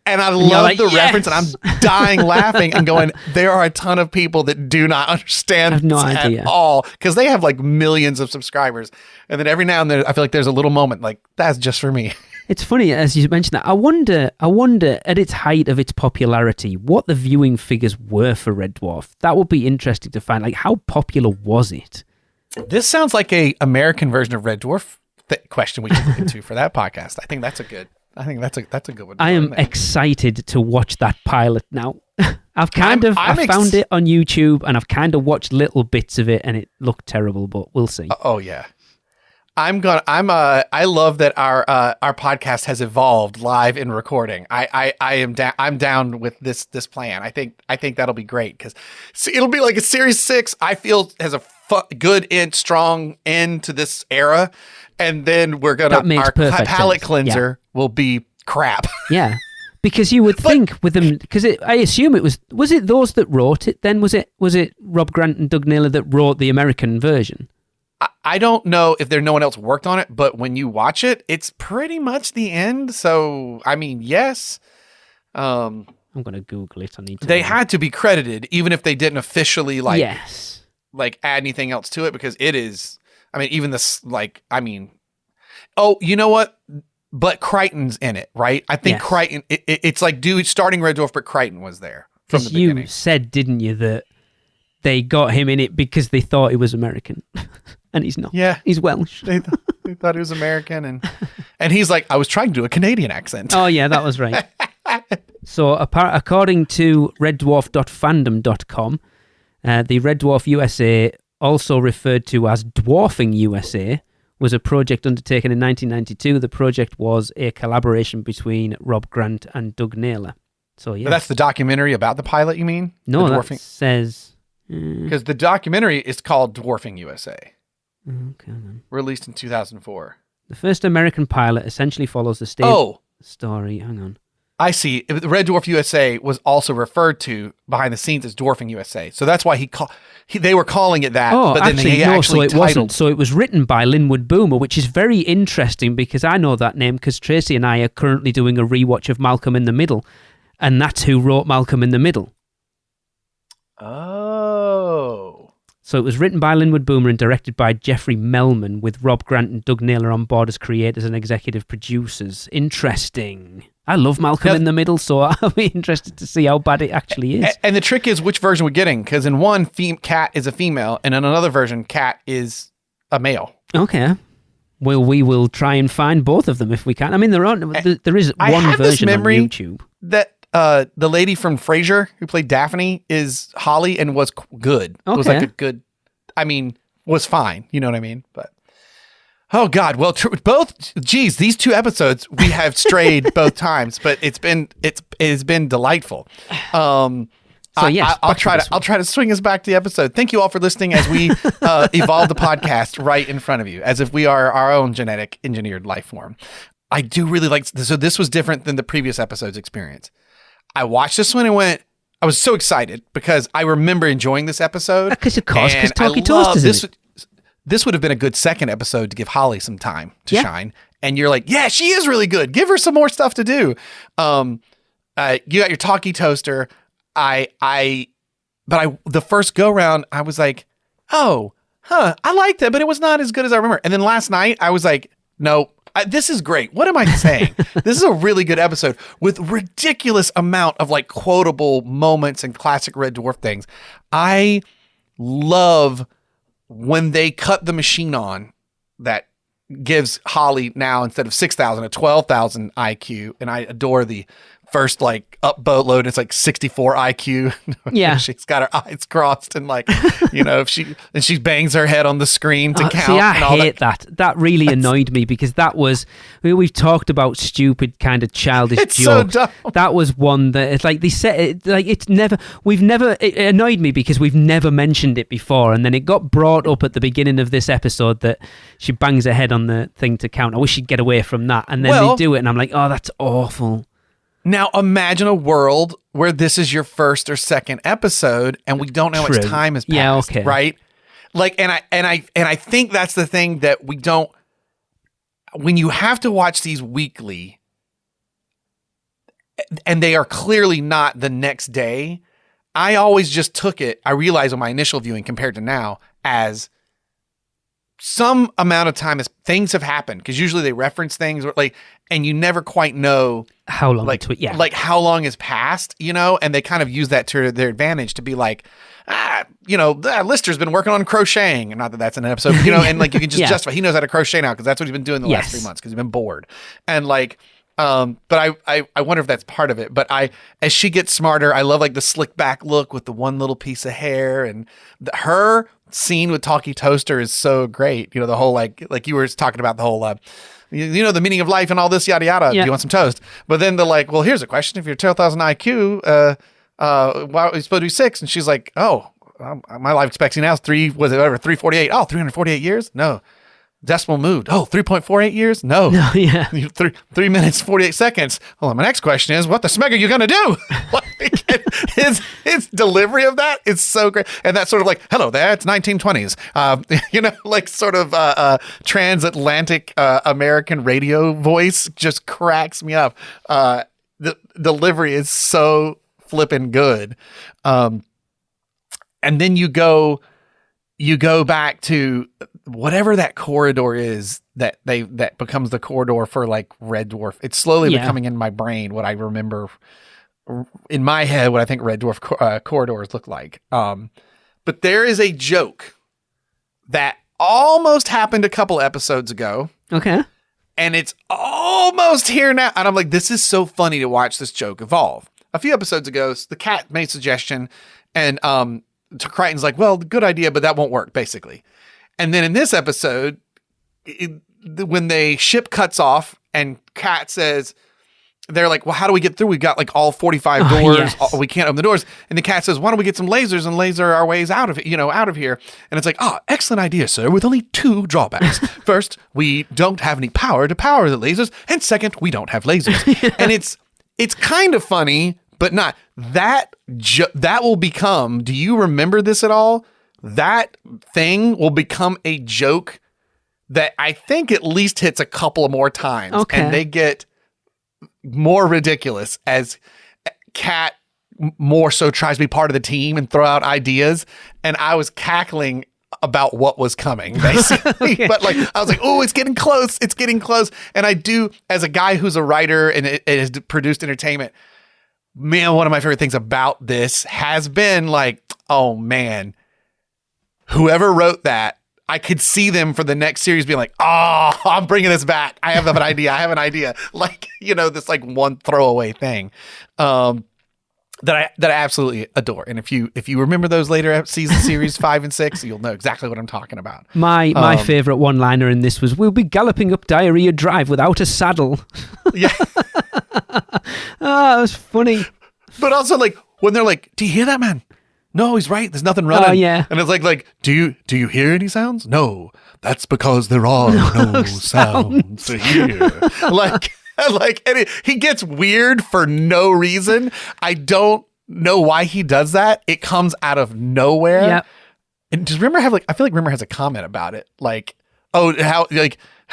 And I love the reference, and I'm dying laughing and going, there are a ton of people that do not understand at all because they have like millions of subscribers. And then every now and then, I feel like there's a little moment like, that's just for me. It's funny, as you mentioned that. I wonder at its height of its popularity, what the viewing figures were for Red Dwarf. That would be interesting to find. Like, how popular was it? This sounds like a American version of Red Dwarf question we should look into for that podcast. I think that's a good one. I am excited to watch that pilot now. I found it on YouTube and I've kind of watched little bits of it and it looked terrible, but we'll see. Oh yeah. I love that our podcast has evolved live in recording. I'm down with this plan. I think that'll be great because it'll be like a series 6. I feel has a good strong end to this era, and then our palate cleanser will be crap. Yeah, because you would think with them, because I assume it was it those that wrote it? Then was it Rob Grant and Doug Naylor that wrote the American version? I don't know if no one else worked on it, but when you watch it, it's pretty much the end. So, yes. I'm going to Google it. They had to be credited, even if they didn't officially yes, add anything else to it, because it is, even this, oh, you know what? But Crichton's in it, right? I think Crichton, it's like starting Red Dwarf, but Crichton was there from the beginning. You said, didn't you, that they got him in it because they thought he was American. And he's not. Yeah. He's Welsh. They thought he was American. And he's like, I was trying to do a Canadian accent. Oh, yeah, that was right. So according to reddwarf.fandom.com, the Red Dwarf USA, also referred to as Dwarfing USA, was a project undertaken in 1992. The project was a collaboration between Rob Grant and Doug Naylor. So, yeah. But that's the documentary about the pilot, you mean? No, that says... Because the documentary is called Dwarfing USA. Okay, then. Released in 2004. The first American pilot essentially follows the story. Hang on. I see. The Red Dwarf USA was also referred to behind the scenes as Dwarfing USA. So that's why they were calling it that. Oh, but then so it wasn't. So it was written by Linwood Boomer, which is very interesting because I know that name because Tracy and I are currently doing a rewatch of Malcolm in the Middle. And that's who wrote Malcolm in the Middle. Oh. So it was written by Linwood Boomer and directed by Jeffrey Melman, with Rob Grant and Doug Naylor on board as creators and executive producers. Interesting. I love Malcolm in the Middle, so I'll be interested to see how bad it actually is. And the trick is which version we're getting, because in one, Cat is a female, and in another version, Cat is a male. Okay. Well, we will try and find both of them if we can. There is one version on YouTube. That the lady from Frasier who played Daphne is Holly and was good. Okay. Was like a good, was fine. You know what I mean? But, oh God. Well, these 2 episodes, we have strayed both times, but it has been delightful. So yes, I'll try to swing us back to the episode. Thank you all for listening as we evolve the podcast right in front of you, as if we are our own genetic engineered life form. I do really like, so this was different than the previous episode's experience. I watched this one and went, I was so excited because I remember enjoying this episode. Because Talkie Toast is in it. This would have been a good second episode to give Holly some time to shine. And you're like, yeah, she is really good. Give her some more stuff to do. You got your Talkie Toaster. The first go round, I was like, I liked it, but it was not as good as I remember. And then last night, I was like, no, this is great. What am I saying? This is a really good episode with ridiculous amount of like quotable moments and classic Red Dwarf things. I love when they cut the machine on that gives Holly now, instead of 6,000, a 12,000 IQ. And I adore the first like up boatload. It's like 64 IQ. Yeah. She's got her eyes crossed and like, if she bangs her head on the screen to count. See, I hate that. That really annoyed me because that was, we've talked about stupid kind of childish it's jokes. So dumb. That was one that it's like they said it, like it annoyed me because we've never mentioned it before, and then it got brought up at the beginning of this episode that she bangs her head on the thing to count. I wish she'd get away from that, and then they do it, and I'm like, oh, that's awful. Now imagine a world where this is your first or second episode and we don't know how much time has passed, right? Like, and I think that's the thing that we don't, when you have to watch these weekly and they are clearly not the next day, I always just took it, I realized on my initial viewing compared to now, as some amount of time as things have happened, because usually they reference things like, and you never quite know how long, like how long has passed, and they kind of use that to their advantage to be like, Lister's been working on crocheting, and not that that's in an episode, and like you can just justify he knows how to crochet now because that's what he's been doing the last 3 months because he's been bored, and like. But I wonder if that's part of it. But as she gets smarter, I love like the slick back look with the one little piece of hair, and her scene with Talkie Toaster is so great. The whole like you were talking about the whole the meaning of life and all this yada yada. Do you want some toast? But then they're like, well, here's a question: if you're 12,000 IQ, why are you supposed to be 6? And she's like, oh, my life expectancy now is 348? Oh, 348 years? No. Decimal moved. Oh, 3.48 years? No. Yeah. 3 minutes, 48 seconds. Well, my next question is, what the smeg are you going to do? His delivery of that is so great. And that's sort of like, hello there, it's 1920s. Like sort of transatlantic American radio voice just cracks me up. The delivery is so flippin' good. And then you go back to whatever that corridor is that becomes the corridor for like Red Dwarf. It's slowly becoming in my brain what I remember in my head, what I think Red Dwarf corridors look like. But there is a joke that almost happened a couple episodes ago. Okay. And it's almost here now. And I'm like, this is so funny to watch this joke evolve. A few episodes ago, the cat made a suggestion, and Crichton's like, well, good idea, but that won't work, basically. And then in this episode, when the ship cuts off and Kat says, they're like, well, how do we get through? We've got like all 45 doors. Yes. We can't open the doors. And the cat says, why don't we get some lasers and laser our ways out of it, out of here? And it's like, excellent idea, sir, with only 2 drawbacks. First, we don't have any power to power the lasers. And second, we don't have lasers. And it's kind of funny, but not. That will become, do you remember this at all? That thing will become a joke that I think at least hits a couple of more times. Okay. And they get more ridiculous as Kat more so tries to be part of the team and throw out ideas. And I was cackling about what was coming, basically. Okay. But like, I was like, oh, it's getting close. It's getting close. And I do, as a guy who's a writer and it has produced entertainment, man, one of my favorite things about this has been like, oh man, whoever wrote that, I could see them for the next series being like, oh, I'm bringing this back. I have an idea. Like, this like one throwaway thing that I absolutely adore. And if you remember those later season series 5 and 6, you'll know exactly what I'm talking about. My favorite one-liner in this was, we'll be galloping up Diarrhea Drive without a saddle. Yeah. Oh, it was funny. But also like when they're like, do you hear that, man? No, he's right. There's nothing running. Oh, yeah. And it's like, do you hear any sounds? No, that's because there are no sounds to hear. Like, and he gets weird for no reason. I don't know why he does that. It comes out of nowhere. Yeah. And just Rimmer I feel like Rimmer has a comment about it. Like, oh,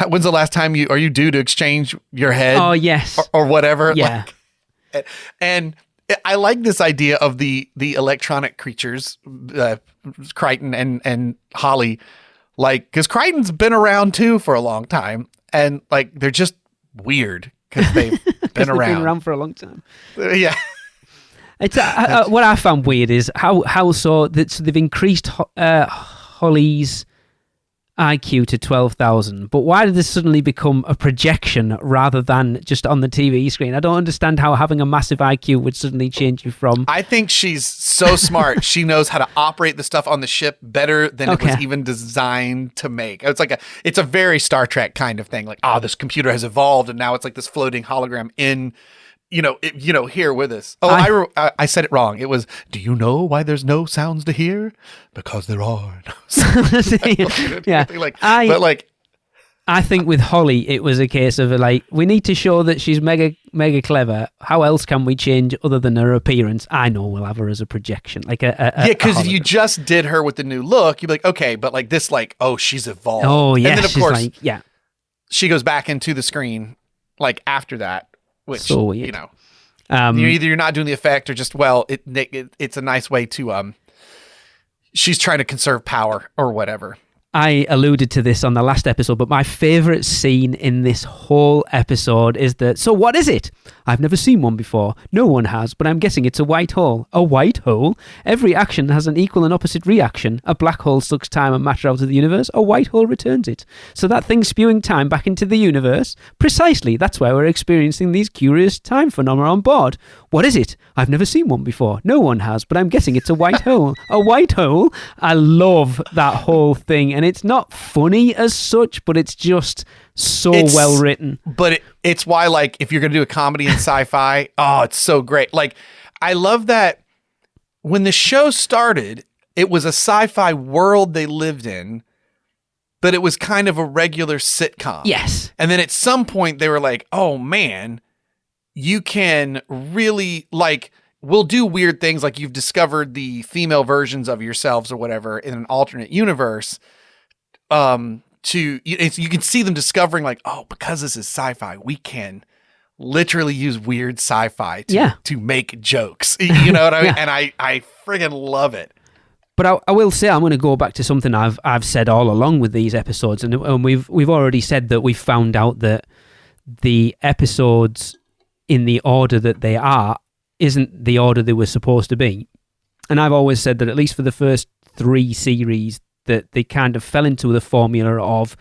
when's the last time are you due to exchange your head? Oh, yes. Or whatever. Yeah. And I like this idea of the electronic creatures, Crichton and Holly, like, because Crichton's been around too for a long time, and like they're just weird because they've been around for a long time. Yeah. It's what I found weird is how so they've increased Holly's IQ to 12,000, but why did this suddenly become a projection rather than just on the TV screen? I don't understand how having a massive IQ would suddenly change you from... I think she's so smart. She knows how to operate the stuff on the ship better than it was even designed to make. It's a very Star Trek kind of thing. Like, this computer has evolved and now it's like this floating hologram in... here with us. Oh, I said it wrong. It was, do you know why there's no sounds to hear? Because there are no sounds. Yeah. I think with Holly, it was a case of like, we need to show that she's mega, mega clever. How else can we change other than her appearance? I know we'll have her as a projection. Like because if you just did her with the new look, you'd be like, okay, but like this, like, she's evolved. Oh, yeah. And then, of course, like, yeah. She goes back into the screen, like, after that. Which, so weird. Either you're not doing the effect or just, it's a nice way to, she's trying to conserve power or whatever. I alluded to this on the last episode, but my favorite scene in this whole episode is that, so what is it? I've never seen one before. No one has, but I'm guessing it's a white hole. A white hole? Every action has an equal and opposite reaction. A black hole sucks time and matter out of the universe. A white hole returns it. So that thing's spewing time back into the universe? Precisely. That's why we're experiencing these curious time phenomena on board. What is it? I've never seen one before. No one has, but I'm guessing it's a white hole. A white hole? I love that whole thing. And it's not funny as such, but it's just it's well written. But it's why, like, if you're going to do a comedy in sci-fi, it's so great. Like, I love that when the show started, it was a sci-fi world they lived in, but it was kind of a regular sitcom. Yes. And then at some point they were like, oh man, you can really, like, we'll do weird things, like you've discovered the female versions of yourselves or whatever in an alternate universe. You can see them discovering, like, because this is sci-fi, we can literally use weird sci-fi to make jokes. You know what I mean? And I friggin' love it. But I will say, I'm going to go back to something I've said all along with these episodes, and we've already said that we found out that the episodes in the order that they are isn't the order they were supposed to be. And I've always said that at least for the first 3 series, that they kind of fell into the formula of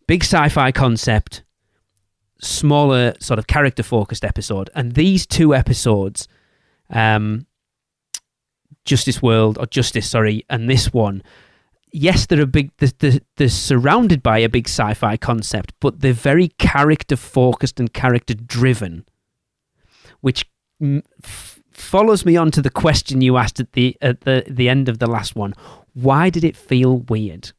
big sci-fi concept, smaller sort of character-focused episode. And these 2 episodes, Justice, and this one, yes, they're they're surrounded by a big sci-fi concept, but they're very character-focused and character-driven, which follows me on to the question you asked at the end of the last one. Why did it feel weird?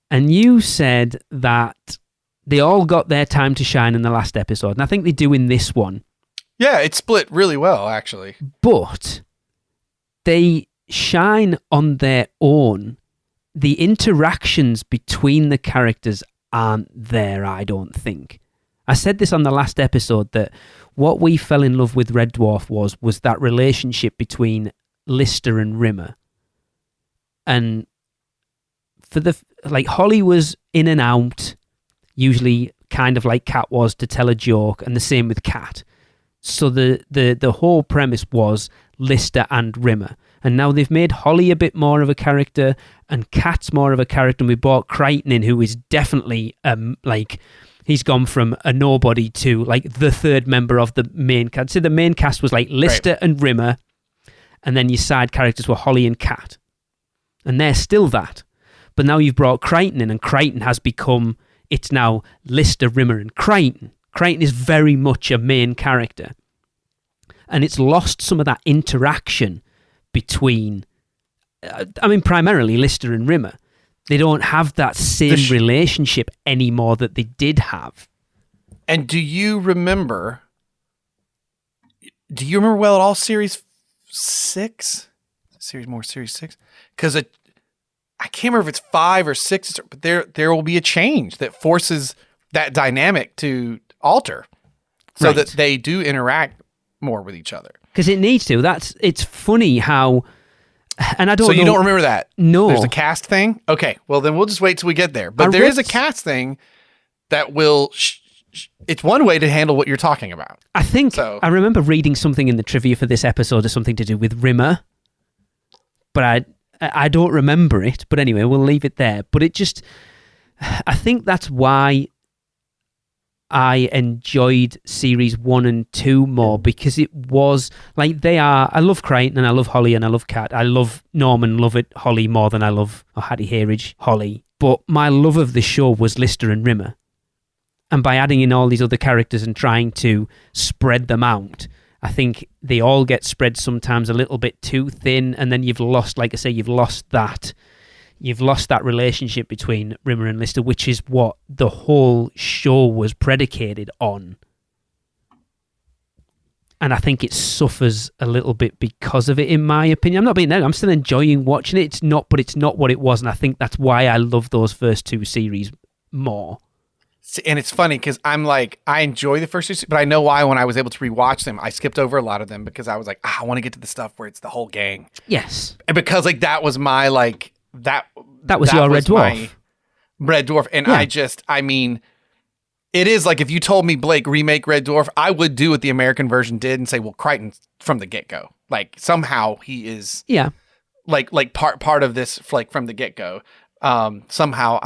And you said that they all got their time to shine in the last episode, and I think they do in this one. Yeah, it split really well, actually. But they shine on their own. The interactions between the characters aren't there, I don't think. I said this on the last episode, that what we fell in love with Red Dwarf was that relationship between Lister and Rimmer. And for Holly was in and out, usually kind of like Kat was to tell a joke, and the same with Kat. So the whole premise was Lister and Rimmer. And now they've made Holly a bit more of a character, and Kat's more of a character, and we brought Crichton in, who is definitely he's gone from a nobody to like the third member of the main cast. So the main cast was like Lister and Rimmer, and then your side characters were Holly and Kat. And they're still that. But now you've brought Crichton in, and Crichton has become, it's now Lister, Rimmer, and Crichton. Crichton is very much a main character. And it's lost some of that interaction between, primarily Lister and Rimmer. They don't have that same relationship anymore that they did have. And do you remember well all series series 6, because I can't remember if it's 5 or 6, but there will be a change that forces that dynamic to alter, so that they do interact more with each other. Because it needs to. It's funny how, and I don't. So you don't remember that? No. There's a cast thing. Okay, well then we'll just wait till we get there. But there is a cast thing that will. It's one way to handle what you're talking about. I think I remember reading something in the trivia for this episode or something to do with Rimmer, but I don't remember it. But anyway, we'll leave it there. But I think that's why I enjoyed series 1 and 2 more, because it was like I love Crichton and I love Holly and I love Kat. I love Norman Lovett Holly more than I love Hattie Hayridge Holly. But my love of the show was Lister and Rimmer. And by adding in all these other characters and trying to spread them out, I think they all get spread sometimes a little bit too thin, and then you've lost, like I say, you've lost that relationship between Rimmer and Lister, which is what the whole show was predicated on. And I think it suffers a little bit because of it, in my opinion. I'm not being negative. I'm still enjoying watching it. But it's not what it was, and I think that's why I love those first 2 series more. And it's funny because I'm like, I enjoy the first 2, but I know why. When I was able to rewatch them, I skipped over a lot of them because I was like, I want to get to the stuff where it's the whole gang. Yes. And because like that was my like that was your Red Dwarf. Red Dwarf. And yeah. It is like if you told me, Blake, remake Red Dwarf, I would do what the American version did and say, well, Crichton from the get-go. Like somehow he is like part of this, like from the get-go. Somehow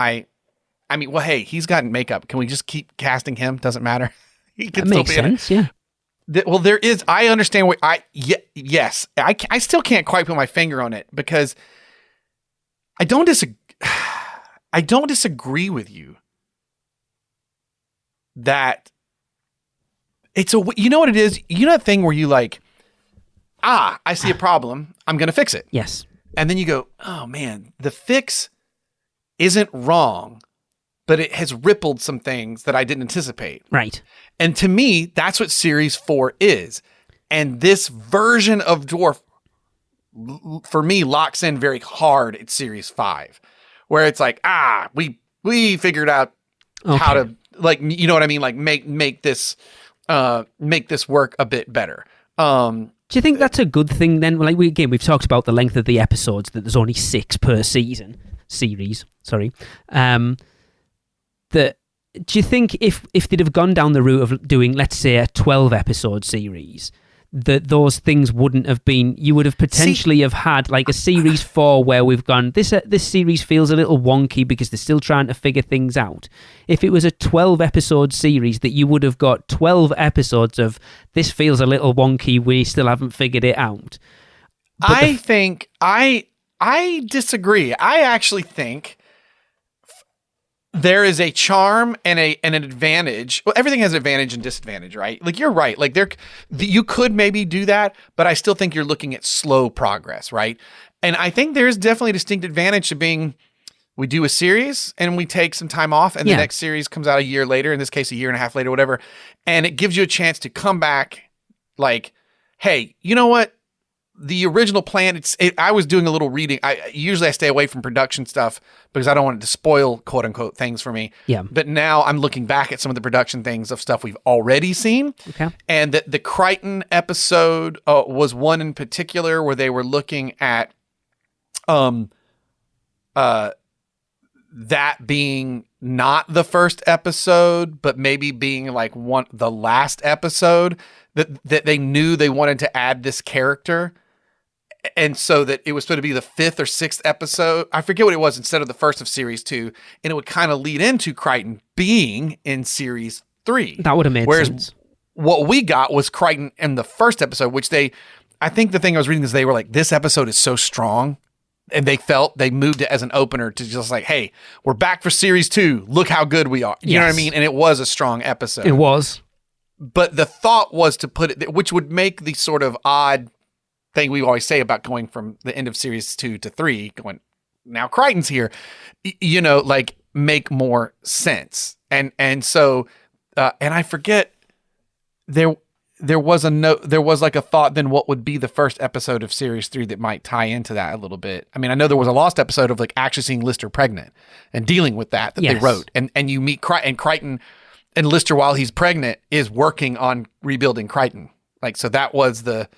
well, hey, he's got makeup. Can we just keep casting him? Doesn't matter. He can still be sense, yeah. Well, there is. I understand what yes. I still can't quite put my finger on it because I don't disagree. I don't disagree with you that it's you know what it is? You know that thing where you like, I see a problem. I'm going to fix it. Yes. And then you go, oh man, the fix isn't wrong, but it has rippled some things that I didn't anticipate. Right. And to me, that's what Series 4 is. And this version of Dwarf, for me, locks in very hard at Series 5. Where it's like, we figured out how to, like, you know what I mean? Like, make this work a bit better. Do you think that's a good thing then? Like, we've talked about the length of the episodes, that there's only 6 per series. Sorry. Do you think if they'd have gone down the route of doing, let's say, a 12-episode series, that those things wouldn't have been... You would have potentially have had like a series 4 where we've gone, this series feels a little wonky because they're still trying to figure things out. If it was a 12-episode series, that you would have got 12 episodes of, this feels a little wonky, we still haven't figured it out. But I disagree. I actually think there is a charm and an advantage. Well, everything has an advantage and disadvantage, right? Like, you're right. Like, you could maybe do that, but I still think you're looking at slow progress, right? And I think there's definitely a distinct advantage to being, we do a series and we take some time off, and the next series comes out a year later, in this case, a year and a half later, whatever. And it gives you a chance to come back like, hey, you know what? The original plan, I was doing a little reading. Usually I stay away from production stuff because I don't want it to spoil, quote unquote, things for me. Yeah. But now I'm looking back at some of the production things of stuff we've already seen. Okay. And the Crichton episode was one in particular where they were looking at that being not the first episode, but maybe being like the last episode, that they knew they wanted to add this character. And so that it was supposed to be the 5th or 6th episode. I forget what it was, instead of the first of series 2. And it would kind of lead into Crichton being in series 3. That would have made sense. What we got was Crichton in the first episode, which I think the thing I was reading is they were like, this episode is so strong. And they moved it as an opener to just like, hey, we're back for series 2. Look how good we are. You know what I mean? And it was a strong episode. It was. But the thought was to put it, which would make the sort of odd thing we always say about going from the end of series 2 to 3, going, now Crichton's here, like, make more sense. And so, and I forget, there there was like a thought then what would be the first episode of series 3 that might tie into that a little bit. I mean, I know there was a lost episode of like actually seeing Lister pregnant and dealing with that they wrote. And you meet Crichton, and Lister, while he's pregnant, is working on rebuilding Crichton. Like, so that was the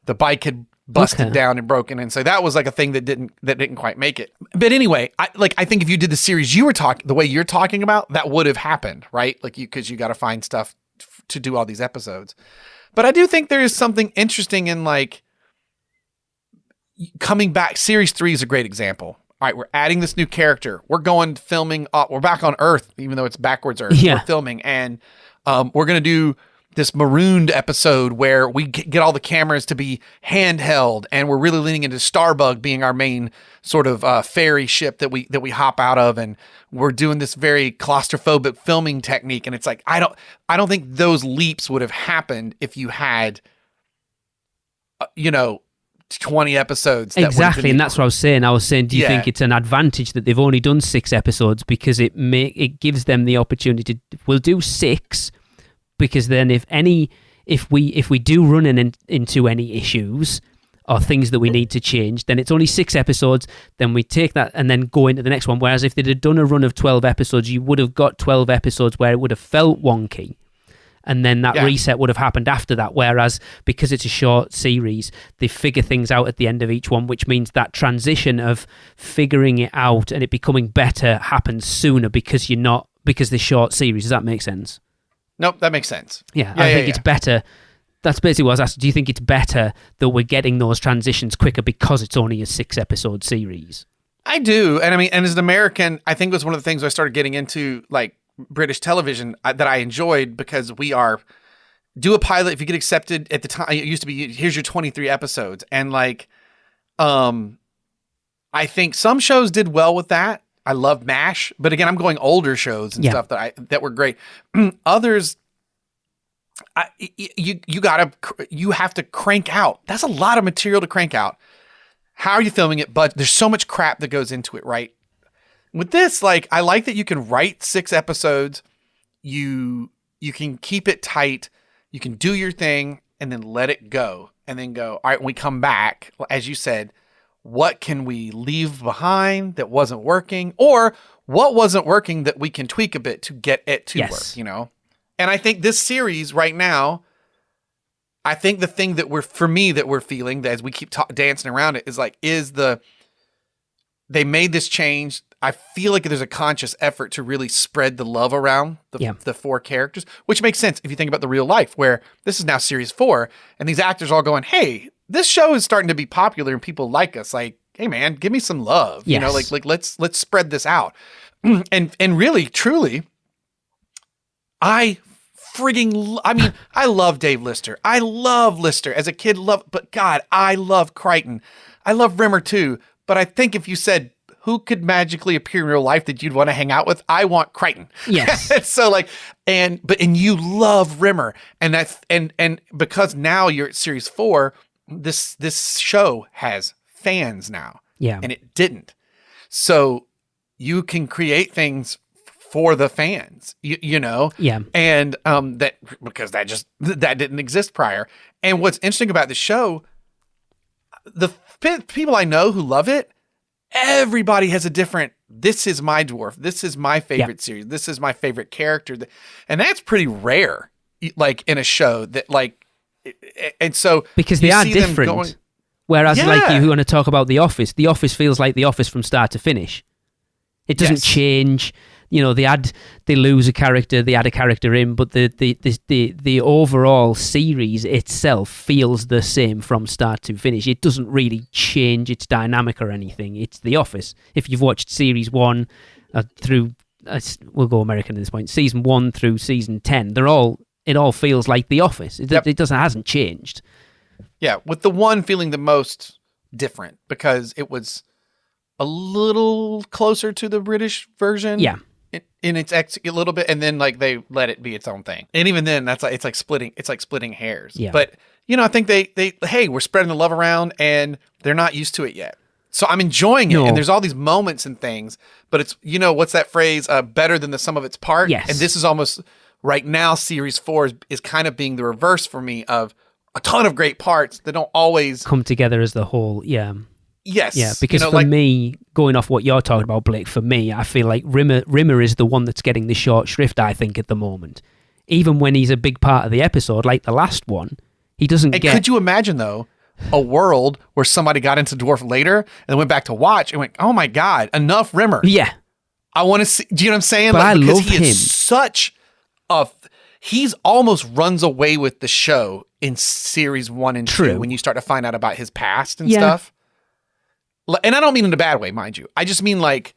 bike had busted down and broken. And so that was like a thing that didn't quite make it. But anyway, I think if you did the series the way you're talking about, that would have happened, right? Like because you got to find stuff to do all these episodes. But I do think there is something interesting in like coming back. Series 3 is a great example. All right, we're adding this new character. We're going filming. We're back on Earth, even though it's backwards Earth. Yeah. We're filming, and we're going to do this marooned episode where we get all the cameras to be handheld, and we're really leaning into Starbug being our main sort of ferry ship that we hop out of, and we're doing this very claustrophobic filming technique. And it's like I don't think those leaps would have happened if you had 20 episodes. Exactly, and that's what I was saying. Do you think it's an advantage that they've only done 6 episodes because it gives them the opportunity? We'll do 6. Because then if we do run into any issues or things that we need to change, then it's only 6 episodes, then we take that and then go into the next one. Whereas if they'd have done a run of 12 episodes, you would have got 12 episodes where it would have felt wonky. And then that reset would have happened after that. Whereas because it's a short series, they figure things out at the end of each one, which means that transition of figuring it out and it becoming better happens sooner because the short series. Does that make sense? Nope, that makes sense. Yeah, I think it's better. That's basically what I was asking. Do you think it's better that we're getting those transitions quicker because it's only a 6-episode series? I do. And I mean, and as an American, I think it was one of the things I started getting into, like British television, that I enjoyed because do a pilot. If you get accepted at the time, it used to be, here's your 23 episodes. And like, I think some shows did well with that. I love MASH, but again, I'm going older shows and stuff that were great. Others, you have to crank out. That's a lot of material to crank out. How are you filming it? But there's so much crap that goes into it, right? With this, like, I like that you can write 6 episodes. You can keep it tight. You can do your thing and then let it go, and then go. All right, when we come back, as you said, what can we leave behind that wasn't working, or what wasn't working that we can tweak a bit to get it to work, And I think this series right now, I think the thing that we're feeling that as we keep dancing around it is they made this change. I feel like there's a conscious effort to really spread the love around the 4 characters, which makes sense if you think about the real life, where this is now series 4 and these actors are all going, hey, this show is starting to be popular and people like us. Like, hey man, give me some love. Yes. Like let's spread this out. And really, truly, I love Dave Lister. I love Lister as a kid. But God, I love Crichton. I love Rimmer too. But I think if you said who could magically appear in real life that you'd want to hang out with, I want Crichton. Yes. So like, and you love Rimmer, and that's and because now you're at series 4. This show has fans now. Yeah. And it didn't. So you can create things for the fans, you know? Yeah. And because that didn't exist prior. And what's interesting about the show, the people I know who love it, everybody has a different, this is my dwarf, this is my favorite series, this is my favorite character. And that's pretty rare, like in a show that like, and so because they are different. Whereas like you want to talk about The Office feels like The Office from start to finish. It doesn't change. They lose a character, they add a character in, but the overall series itself feels the same from start to finish. It doesn't really change its dynamic or anything. It's The Office. If you've watched series 1 through, we'll go American at this point, season 1 through season 10, it all feels like The Office. It hasn't changed. Yeah, with the one feeling the most different because it was a little closer to the British version. Yeah. In its a little bit, and then like they let it be its own thing. And even then, it's like splitting hairs. Yeah. But I think hey, we're spreading the love around, and they're not used to it yet. So I'm enjoying it, and there's all these moments and things. But it's what's that phrase? Better than the sum of its parts. Yes. And this is almost right now, series 4 is kind of being the reverse for me of a ton of great parts that don't always come together as the whole. Yeah. Yes. Yeah, because for me, going off what you're talking about, Blake, for me, I feel like Rimmer is the one that's getting the short shrift, I think, at the moment. Even when he's a big part of the episode, like the last one, he doesn't get... Could you imagine, though, a world where somebody got into Dwarf later and went back to watch and went, oh my God, enough Rimmer. Yeah. I want to see... Do you know what I'm saying? But I love him. Is such a... He's almost runs away with the show in series 1 and 2 when you start to find out about his past and stuff. And I don't mean in a bad way, mind you. I just mean like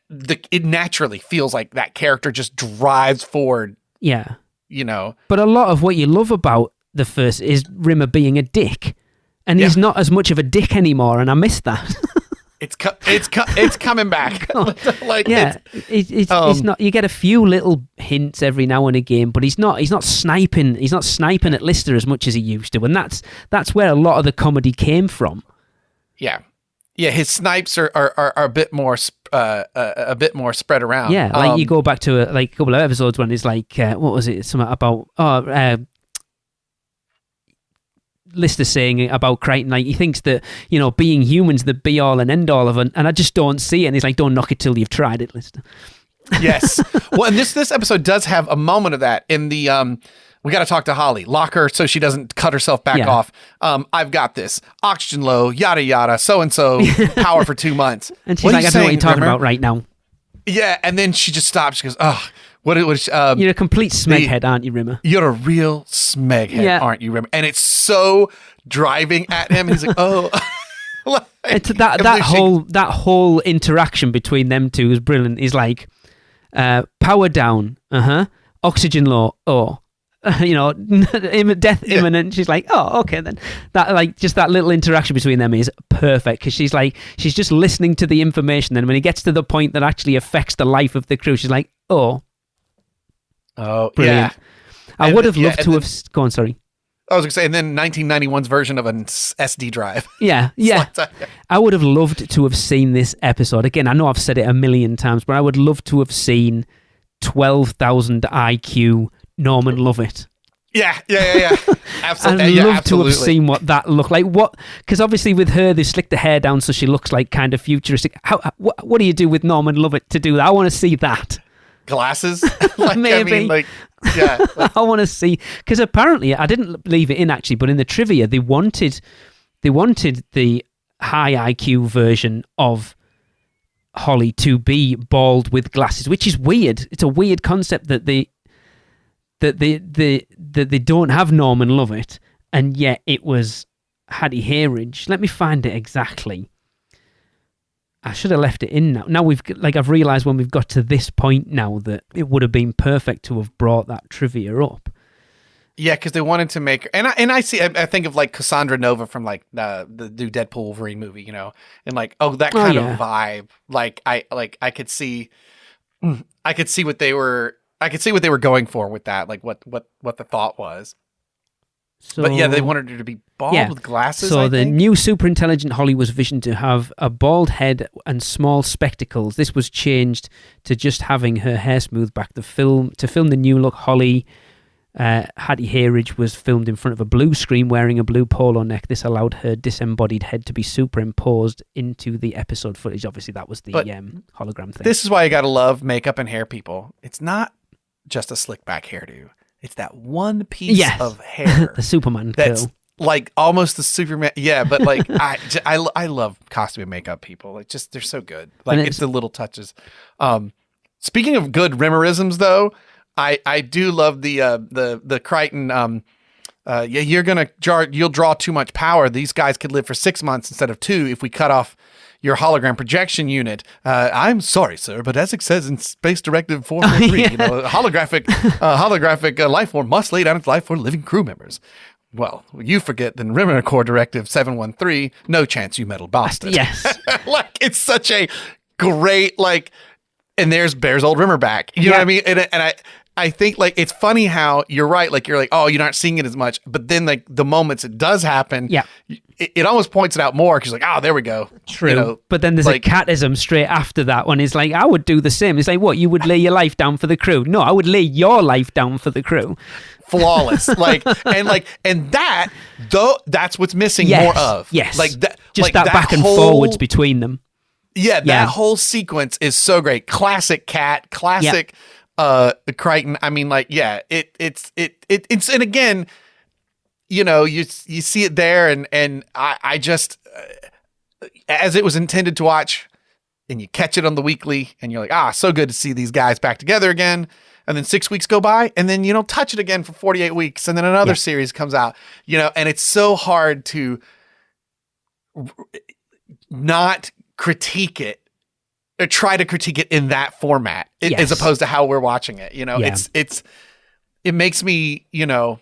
it naturally feels like that character just drives forward. Yeah. You know. But a lot of what you love about the first is Rimmer being a dick. And he's not as much of a dick anymore, and I miss that. It's coming back. Like it's not. You get a few little hints every now and again, but he's not sniping. He's not sniping at Lister as much as he used to, and that's where a lot of the comedy came from. Yeah. Yeah, his snipes are a bit more spread around. Yeah, like you go back to a couple of episodes when it's like what was it? Something about Lister saying about Crichton, like he thinks that being human's the be all and end all of it, and I just don't see it. And he's like, don't knock it till you've tried it, Lister. Yes. Well, and this episode does have a moment of that in the we got to talk to Holly. Lock her so she doesn't cut herself back off. I've got this. Oxygen low, yada, yada, so-and-so, power for 2 months. And she's like, I don't know what you're talking about right now. Yeah, and then she just stops. She goes, oh, what you're a complete smeghead, aren't you, Rimmer? You're a real smeghead, aren't you, Rimmer? And it's so driving at him. He's like, oh. It's that whole interaction between them two is brilliant. He's like, power down, oxygen low, death imminent. She's like, oh, okay then. That just that little interaction between them is perfect because she's just listening to the information. Then when he gets to the point that actually affects the life of the crew, she's like, oh, brilliant. Yeah. I would have loved to have gone. Sorry. I was going to say, and then 1991's version of an SD drive. Yeah. I would have loved to have seen this episode. Again, I know I've said it a million times, but I would love to have seen 12,000 IQ Norman Lovett. Yeah. Absolutely. I'd love to have seen what that looked like. Because obviously with her, they slicked the hair down so she looks like kind of futuristic. What do you do with Norman Lovett to do that? I want to see that. Glasses? Maybe. I want to see, because apparently I didn't leave it in actually, but in the trivia they wanted the high IQ version of Holly to be bald with glasses, which is weird. It's a weird concept that they don't have Norman Lovett, and yet it was Hattie Hayridge. Let me find it exactly. I should have left it in now. Now I've realised when we've got to this point now that it would have been perfect to have brought that trivia up. Yeah, because they wanted to make, and I think of like Cassandra Nova from like the new Deadpool Wolverine movie, and like that kind of vibe. I could see what they were going for with that, like what the thought was. So, but yeah, they wanted her to be bald with glasses. So the new super intelligent Holly was visioned to have a bald head and small spectacles. This was changed to just having her hair smoothed back. To film the new look, Holly Hattie Hayridge was filmed in front of a blue screen wearing a blue polo neck. This allowed her disembodied head to be superimposed into the episode footage. Obviously, that was the hologram thing. This is why you got to love makeup and hair people. It's not just a slick back hairdo. It's that one piece of hair. The Superman that's curl. Like almost the Superman. Yeah, but like I love costume and makeup people. Like just they're so good. Like it's the little touches. Speaking of good Rimmerisms though, I do love the Crichton you'll draw too much power. These guys could live for 6 months instead of 2 if we cut off your hologram projection unit. I'm sorry, sir, but as it says in Space Directive 443, holographic life form must lay down its life for living crew members. Well, you forget the Rimmer Core Directive 713, no chance, you metal bastard. Yes. Like, it's such a great, like, and there's Bear's old Rimmer back. You know what I mean? I think like it's funny how you're right. Like you're like, oh, you're not seeing it as much, but then like the moments it does happen, it almost points it out more because like, oh, there we go. True. You know, but then there's like, a catism straight after that one. It's like, I would do the same. It's like, what? You would lay your life down for the crew? No, I would lay your life down for the crew. Flawless. and that though, that's what's missing more of. Yes. Like that, just like that back and forwards between them. Yeah, that whole sequence is so great. Classic Cat, classic Crichton. I mean, like, yeah, it's and again, you know, you see it there, and I just as it was intended to watch, and you catch it on the weekly, and you're like, so good to see these guys back together again. And then 6 weeks go by, and then you don't touch it again for 48 weeks, and then another series comes out, you know, and it's so hard to not critique it or try to critique it in that format as opposed to how we're watching it. You know, it makes me, you know,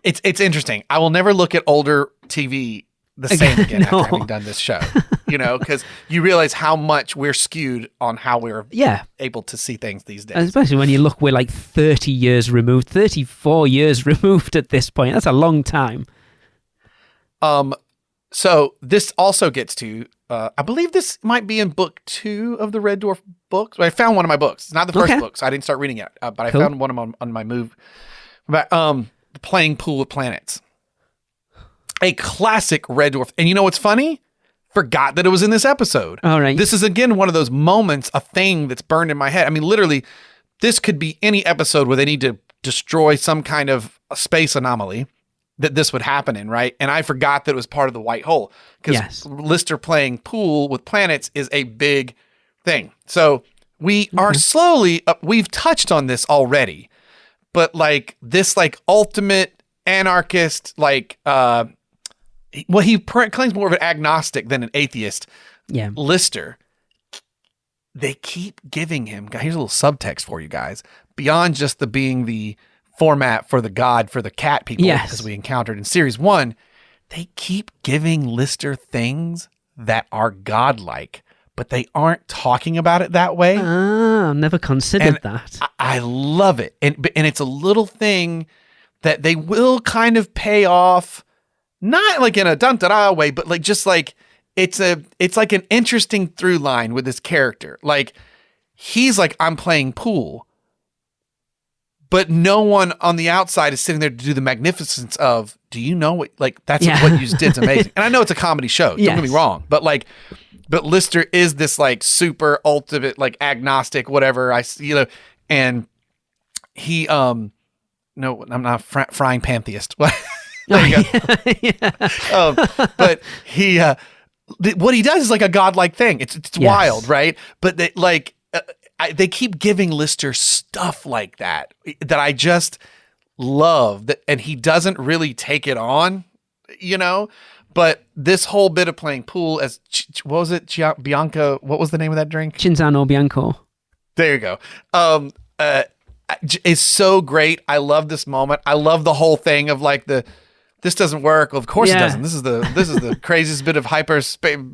it's interesting. I will never look at older TV the same again after having done this show, you know, because you realize how much we're skewed on how we're able to see things these days. Especially when you look, we're like 30 years removed, 34 years removed at this point. That's a long time. So this also gets to, I believe this might be in book 2 of the Red Dwarf books. I found one of my books. It's not the first book, so I didn't start reading it, but I found one of them on my move. But Playing Pool with Planets. A classic Red Dwarf. And you know what's funny? Forgot that it was in this episode. All right. This is, again, one of those moments, a thing that's burned in my head. I mean, literally, this could be any episode where they need to destroy some kind of a space anomaly that this would happen in, right? And I forgot that it was part of the white hole because Lister playing pool with planets is a big thing. So we are slowly, we've touched on this already, but like this like ultimate anarchist, like, he claims more of an agnostic than an atheist. Yeah. Lister, they keep giving him, here's a little subtext for you guys, beyond just being the format for the god for the cat people as we encountered in series 1, they keep giving Lister things that are godlike, but they aren't talking about it that way. I've never considered that. I love it. And it's a little thing that they will kind of pay off, not like in a dun-da-da way, but like just like it's like an interesting through line with this character. Like he's like, I'm playing pool, but no one on the outside is sitting there to do the magnificence of, do you know what, like that's what you did. It's amazing. And I know it's a comedy show, don't get me wrong, but Lister is this like super ultimate, like agnostic, whatever and he, no, I'm not frying pantheist. There you go. But he, what he does is like a godlike thing. It's wild, right? But they keep giving Lister stuff like that I just love. That, and he doesn't really take it on, you know. But this whole bit of playing pool as what was it, Bianco? What was the name of that drink? Cinzano Bianco. There you go. Is so great. I love this moment. I love the whole thing of like this doesn't work. Well, of course it doesn't. This is the craziest bit of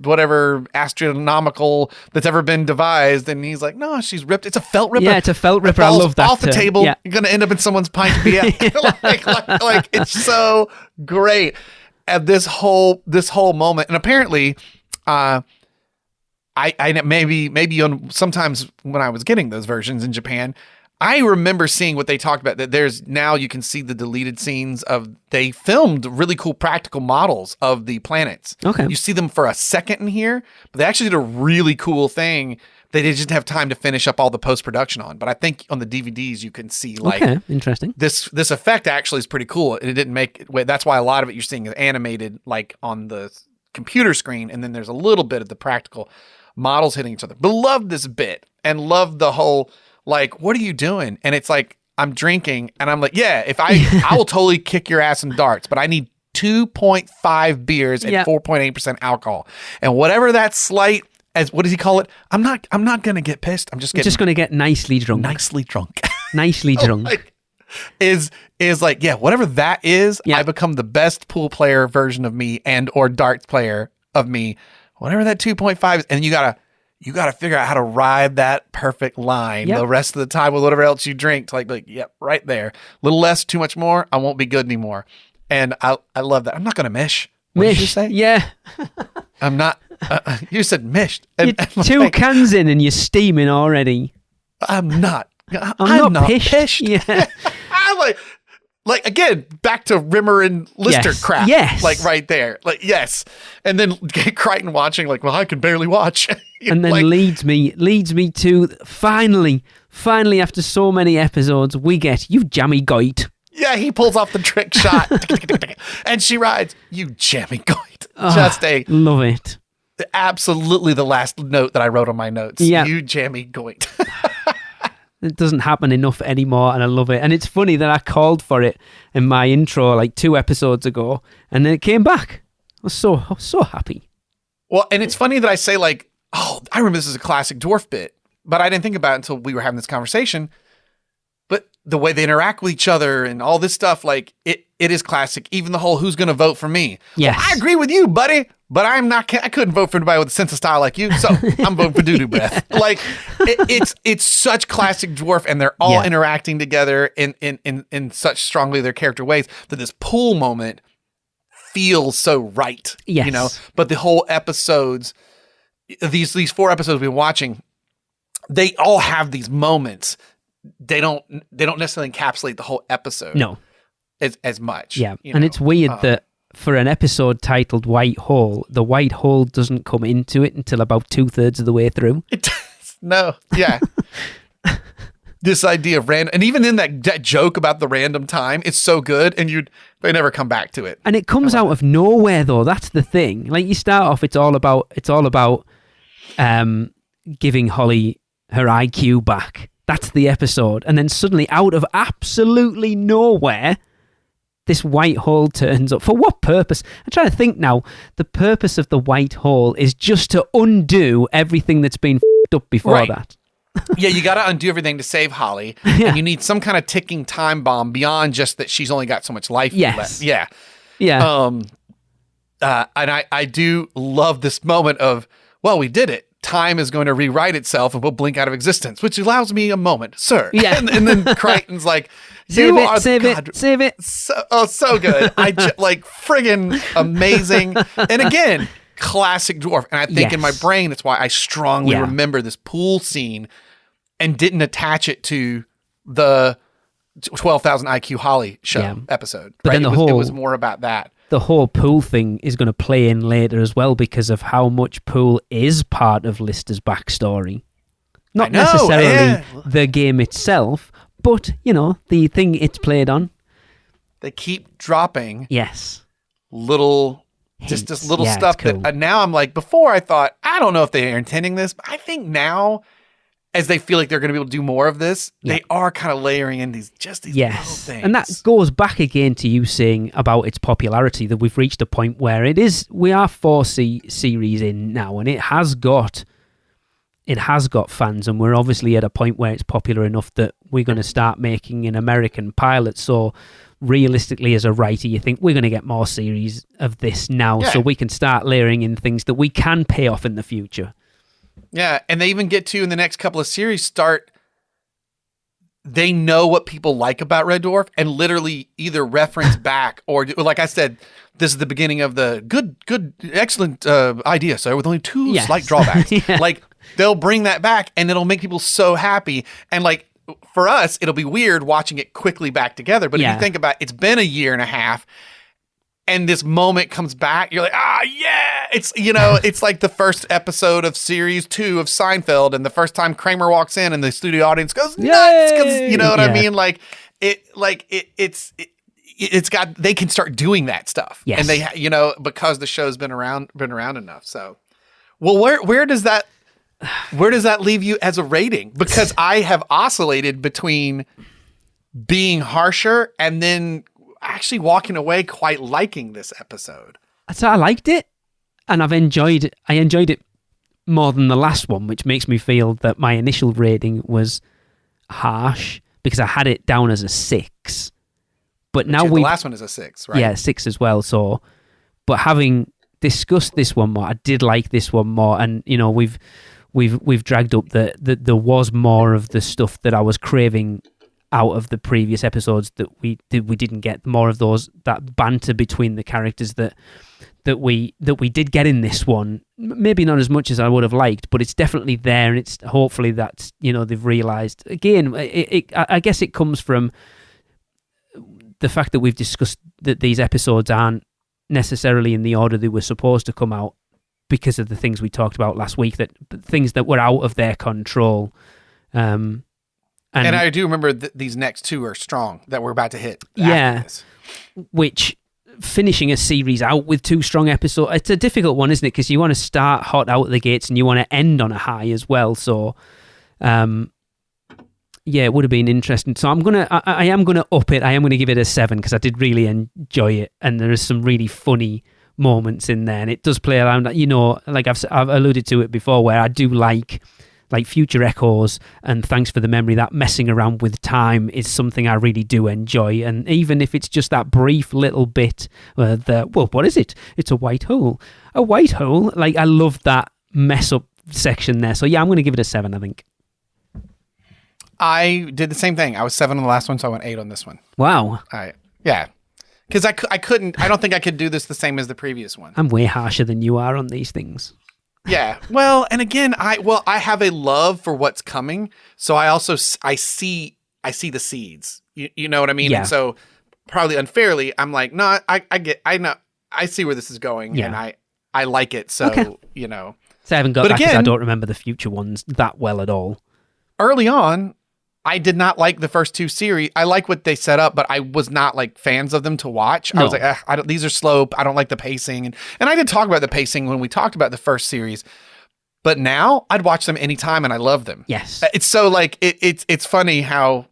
whatever astronomical that's ever been devised. And he's like, no, she's ripped. It's a felt ripper. Yeah, it's a felt ripper. I love that. Off the table. Yeah. You're going to end up in someone's pint beer. like it's so great at this whole moment. And apparently, I maybe on sometimes when I was getting those versions in Japan, I remember seeing what they talked about, that there's now you can see the deleted scenes of, they filmed really cool practical models of the planets. Okay. You see them for a second in here, but they actually did a really cool thing that they didn't have time to finish up all the post-production on. But I think on the DVDs you can see like, interesting. This effect actually is pretty cool. And it didn't make it, that's why a lot of it you're seeing is animated like on the computer screen. And then there's a little bit of the practical models hitting each other. But love this bit and love the whole, like, what are you doing? And it's like, I'm drinking and I'm like, I will totally kick your ass in darts, but I need 2.5 beers at 4.8% alcohol. And whatever that slight, as what does he call it? I'm not going to get pissed. I'm just going to get nicely drunk. Nicely drunk. Nicely drunk. Like, is like, whatever that is, I become the best pool player version of me and or darts player of me. Whatever that 2.5 is. And you you got to figure out how to ride that perfect line the rest of the time with whatever else you drink. To like, yep, right there. A little less, too much more, I won't be good anymore. And I love that. I'm not going to mish. What did you say? Yeah. I'm not. You said mished. You're two cans in and you're steaming already. I'm not. I'm not pished. Yeah. I'm like again, back to Rimmer and Lister crap. Yes. Like right there. Like, yes. And then Crichton watching, like, well, I can barely watch. And then leads me to finally after so many episodes, we get you jammy goit. Yeah, he pulls off the trick shot. And she rides, you jammy goit. Just love it. Absolutely the last note that I wrote on my notes. Yeah. You jammy goit. It doesn't happen enough anymore, and I love it. And it's funny that I called for it in my intro like 2 episodes ago, and then it came back. I was so happy. Well, and it's funny that I say, like, oh, I remember this is a classic dwarf bit, but I didn't think about it until we were having this conversation. But the way they interact with each other and all this stuff, like, it is classic. Even the whole who's going to vote for me. Yes. Well, I agree with you, buddy, but I couldn't vote for anybody with a sense of style like you, so I'm voting for doo-doo breath. Like, it's such classic dwarf, and they're all interacting together in such strongly their character ways that this pool moment feels so right. Yes. You know, but the whole episodes, these 4 episodes we've been watching, they all have these moments. They don't necessarily encapsulate the whole episode. No. As much. Yeah. And it's weird that for an episode titled White Hole, the white hole doesn't come into it until about 2/3 of the way through. It does. No. Yeah. This idea of random, and even in that joke about the random time, it's so good, and they never come back to it. And it comes out of nowhere, though. That's the thing. Like, you start off, it's all about giving Holly her IQ back. That's the episode. And then suddenly, out of absolutely nowhere, this white hole turns up. For what purpose? I'm trying to think now. The purpose of the white hole is just to undo everything that's been f***ed up before that. Yeah, you got to undo everything to save Holly. And you need some kind of ticking time bomb beyond just that she's only got so much life left. Yeah. Yeah. And I do love this moment of, well, we did it. Time is going to rewrite itself and we'll blink out of existence, which allows me a moment, sir. Yeah. And then Crichton's like, save it. So good. Like friggin' amazing. And again, classic dwarf. And I think in my brain, that's why I strongly remember this pool scene and didn't attach it to the 12,000 IQ Holly show episode. But then it was more about that. The whole pool thing is going to play in later as well because of how much pool is part of Lister's backstory. Not necessarily the game itself, but, you know, the thing it's played on. They keep dropping hints. little just little stuff cool. That now I'm like, before I thought, I don't know if they are intending this, but I think now, as they feel like they're going to be able to do more of this, they are kind of layering in these little things. And that goes back again to you saying about its popularity, that we've reached a point where we are 4 series in now, and it has got fans, and we're obviously at a point where it's popular enough that we're going to start making an American pilot. So realistically, as a writer, you think we're going to get more series of this now, so we can start layering in things that we can pay off in the future. Yeah, and they even get to, in the next couple of series, they know what people like about Red Dwarf and literally either reference back or, like I said, this is the beginning of the good, excellent idea, sir, with only 2 slight drawbacks. Like, they'll bring that back and it'll make people so happy. And like, for us, it'll be weird watching it quickly back together. But if you think about it, it's been a year and a half and this moment comes back, you're like, it's, it's like the first episode of series 2 of Seinfeld. And the first time Kramer walks in and the studio audience goes nuts. 'Cause, you know what I mean? Like it's got, they can start doing that stuff. Yes. And they, because the show's been around enough. So, well, where does that leave you as a rating? Because I have oscillated between being harsher and then actually walking away quite liking this episode. So I liked it, and I enjoyed it more than the last one, which makes me feel that my initial rating was harsh because I had it down as a 6. But now the last one is a 6, right? Yeah, 6 as well. So, but having discussed this one more, I did like this one more, and we've we've dragged up that there was more of the stuff that I was craving out of the previous episodes that we didn't get, more of that banter between the characters that we did get in this one. Maybe not as much as I would have liked, but it's definitely there, and it's hopefully that's, they've realised. Again, I guess it comes from the fact that we've discussed that these episodes aren't necessarily in the order they were supposed to come out because of the things we talked about last week, that things that were out of their control. And I do remember these next two are strong that we're about to hit. Yeah, which finishing a series out with two strong episodes, it's a difficult one, isn't it? Because you want to start hot out of the gates and you want to end on a high as well. So, it would have been interesting. So I am gonna up it. I am gonna give it a 7 because I did really enjoy it, and there is some really funny moments in there, and it does play around. Like I've alluded to it before, where I do like future echoes and thanks for the memory. That messing around with time is something I really do enjoy, and even if it's just that brief little bit, what is it? It's a white hole. A white hole. Like, I love that mess up section there. So yeah, I'm gonna give it a 7. I think. I did the same thing. I was 7 on the last one, so I went 8 on this one. Wow. Yeah. Because I couldn't, I don't think I could do this the same as the previous one. I'm way harsher than you are on these things. Yeah. Well, and again, I have a love for what's coming. So I see the seeds. You know what I mean? Yeah. And so probably unfairly, I'm like, no, I see where this is going, yeah. and I like it. So, okay. So I haven't got that because I don't remember the future ones that well at all. Early on, I did not like the first two series. I like what they set up, but I was not like fans of them to watch. No. I was like, these are slow. I don't like the pacing. And I did talk about the pacing when we talked about the first series, but now I'd watch them anytime and I love them. Yes. It's so like, it's funny how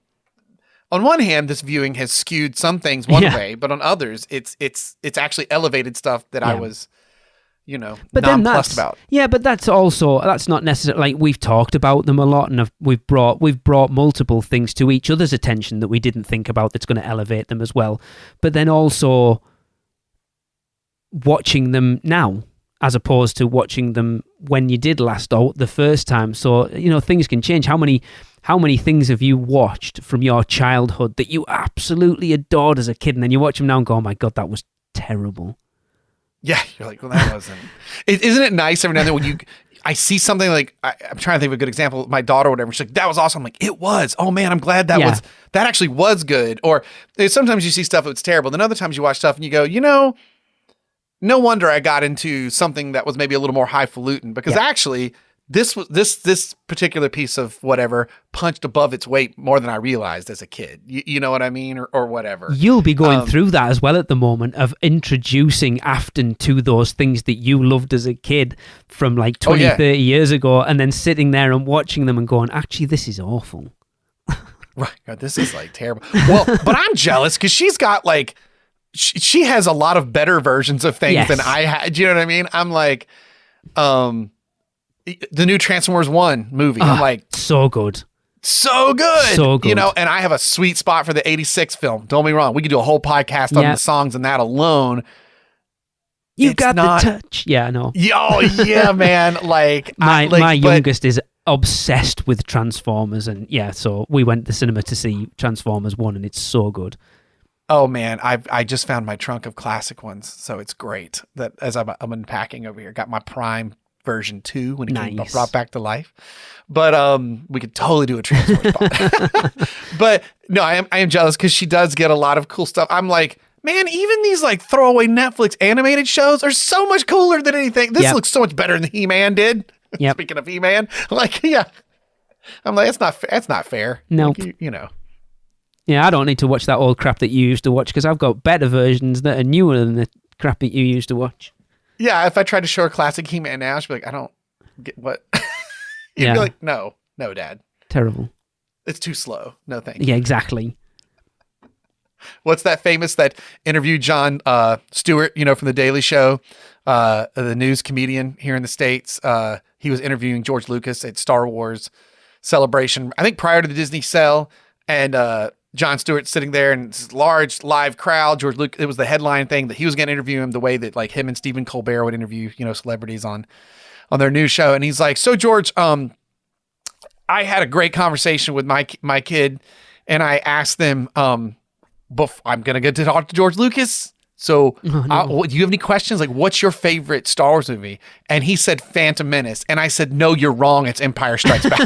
on one hand, this viewing has skewed some things one way, but on others, it's actually elevated stuff that I was, but nonplussed about. Yeah, but that's not necessarily, like, we've talked about them a lot, and we've brought multiple things to each other's attention that we didn't think about that's going to elevate them as well. But then also watching them now, as opposed to watching them when you did last out the first time. So, things can change. How many things have you watched from your childhood that you absolutely adored as a kid, and then you watch them now and go, oh my God, that was terrible. Yeah, you're like, well, that wasn't. Isn't it nice every now and then when I see something like, I'm trying to think of a good example, my daughter or whatever, she's like, that was awesome. I'm like, it was. Oh man, I'm glad that actually was good. Or sometimes you see stuff that's terrible. Then other times you watch stuff and you go, no wonder I got into something that was maybe a little more highfalutin, because actually this particular piece of whatever punched above its weight more than I realized as a kid. You know what I mean? Or whatever. You'll be going through that as well at the moment, of introducing Afton to those things that you loved as a kid from like 20, 30 years ago, and then sitting there and watching them and going, actually, this is awful. Right. God, this is like terrible. Well, but I'm jealous because she's got like, she has a lot of better versions of things than I had. Do you know what I mean? I'm like, the new Transformers 1 movie. I'm like, so good. So good. So good. And I have a sweet spot for the 86 film. Don't be wrong. We could do a whole podcast on the songs and that alone. You got the touch. Yeah, I know. Oh, yeah, man. Like, my youngest is obsessed with Transformers. And so we went to the cinema to see Transformers 1, and it's so good. Oh, man. I just found my trunk of classic ones. So it's great that as I'm unpacking over here, got my Prime version 2 when it came brought back to life. But we could totally do a Transformers pod. But no, I am jealous because she does get a lot of cool stuff. I'm like, man, even these like throwaway Netflix animated shows are so much cooler than anything. This looks so much better than He-Man did. Speaking of He-Man, like, I'm like, it's not fair. Nope. Like, Yeah, I don't need to watch that old crap that you used to watch because I've got better versions that are newer than the crap that you used to watch. Yeah, if I tried to show a classic He-Man now, she'd be like, I don't get what. You'd be like, no, Dad. Terrible. It's too slow. No, thank you. Yeah, exactly. What's that famous that interviewed Jon Stewart, from The Daily Show, the news comedian here in the States. He was interviewing George Lucas at Star Wars Celebration, I think prior to the Disney sale, and Jon Stewart sitting there and this large live crowd. George Lucas, it was the headline thing that he was going to interview him the way that like him and Stephen Colbert would interview, celebrities on on their new show, and he's like, "So George, I had a great conversation with my kid, and I asked them, I'm gonna get to talk to George Lucas. So, do you have any questions? Like, what's your favorite Star Wars movie?" And he said Phantom Menace, and I said, "No, you're wrong. It's Empire Strikes Back."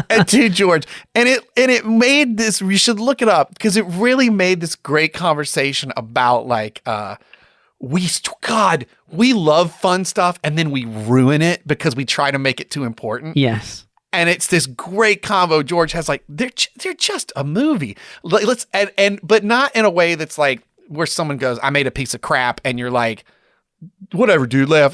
and to George, and it made this. You should look it up because it really made this great conversation about like we love fun stuff, and then we ruin it because we try to make it too important. Yes. And it's this great combo. George has like, they're just a movie. But not in a way that's like where someone goes, "I made a piece of crap," and you're like, "Whatever, dude, laugh."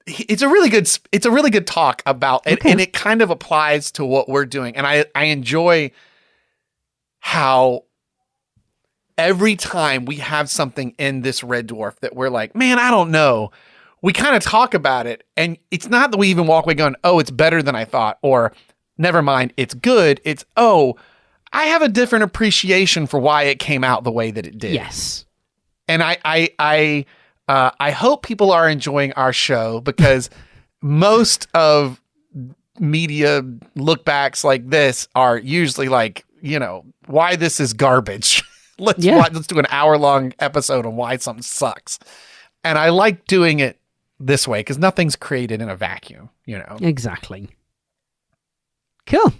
It's a really good talk about it, and it kind of applies to what we're doing. And I enjoy how every time we have something in this Red Dwarf that we're like, "Man, I don't know." We kind of talk about it, and it's not that we even walk away going, "Oh, it's better than I thought," or "Never mind, it's good." It's, "Oh, I have a different appreciation for why it came out the way that it did." Yes. And I hope people are enjoying our show because most of media look-backs like this are usually like, why this is garbage. Let's do an hour-long episode on why something sucks. And I like doing it this way because nothing's created in a vacuum, Exactly. Cool.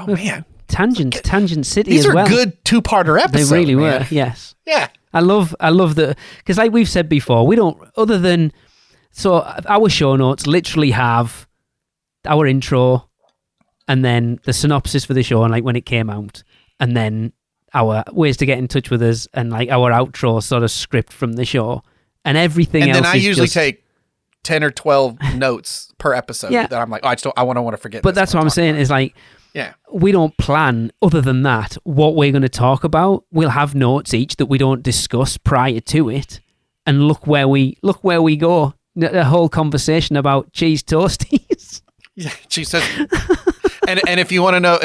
Man, Tangent City. These as well. These are good two-parter episodes. They really man. were. Yes. Yeah. I love the, because like we've said before, we don't, other than, so our show notes literally have our intro and then the synopsis for the show and like when it came out, and then our ways to get in touch with us and like our outro sort of script from the show, and everything else. And then I is usually just take 10 or 12 notes per episode that I'm like, I want to forget. But that's what I'm saying is like, yeah, we don't plan other than that what we're going to talk about. We'll have notes each that we don't discuss prior to it, and look where we go. The whole conversation about cheese toasties. Yeah, cheese toasties. And if you want to know,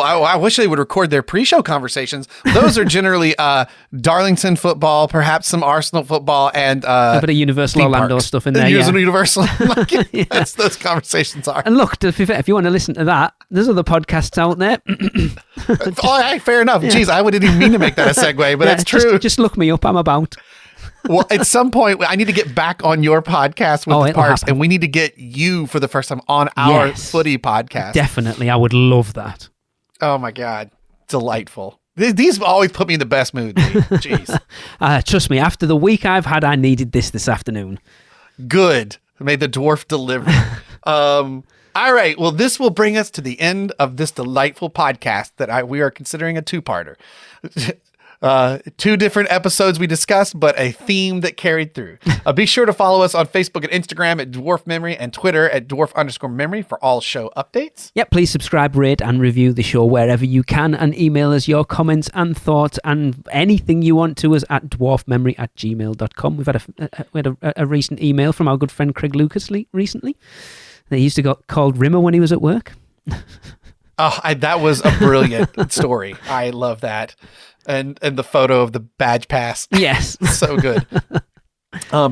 I wish they would record their pre-show conversations. Those are generally Darlington football, perhaps some Arsenal football, and a bit of Universal Orlando parks. Stuff in there. Universal. That's those conversations are. And look, if you want to listen to that, there's other podcasts out there. Fair enough. Yeah. Jeez, I didn't even mean to make that a segue, but that's true. Just look me up. I'm about. Well, at some point, I need to get back on your podcast with the Parks, and we need to get you for the first time on our footy podcast. Definitely. I would love that. Oh, my God. Delightful. These always put me in the best mood. Jeez. Trust me, after the week I've had, I needed this afternoon. Good. May the dwarf deliver. All right. Well, this will bring us to the end of this delightful podcast that we are considering a two-parter. 2 different episodes we discussed, but a theme that carried through. Be sure to follow us on Facebook and Instagram at Dwarf Memory and Twitter at Dwarf_Memory for all show updates. Yep, please subscribe, rate, and review the show wherever you can, and email us your comments and thoughts and anything you want to us at dwarfmemory@gmail.com. We've had a recent email from our good friend Craig Lucas recently. He used to get called Rimmer when he was at work. That was a brilliant story. I love that. And the photo of the badge pass. Yes. So good.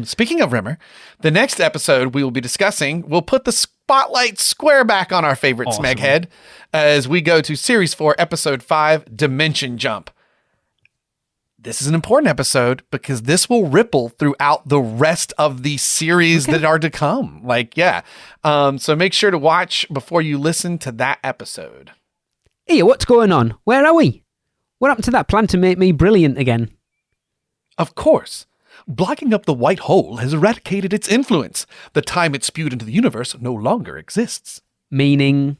Speaking of Rimmer, the next episode we will be discussing, we'll put the spotlight square back on our favorite Smeghead as we go to Series 4, Episode 5, Dimension Jump. This is an important episode because this will ripple throughout the rest of the series that are to come. So make sure to watch before you listen to that episode. Hey, what's going on? Where are we? What happened to that plan to make me brilliant again? Of course. Blocking up the white hole has eradicated its influence. The time it spewed into the universe no longer exists. Meaning?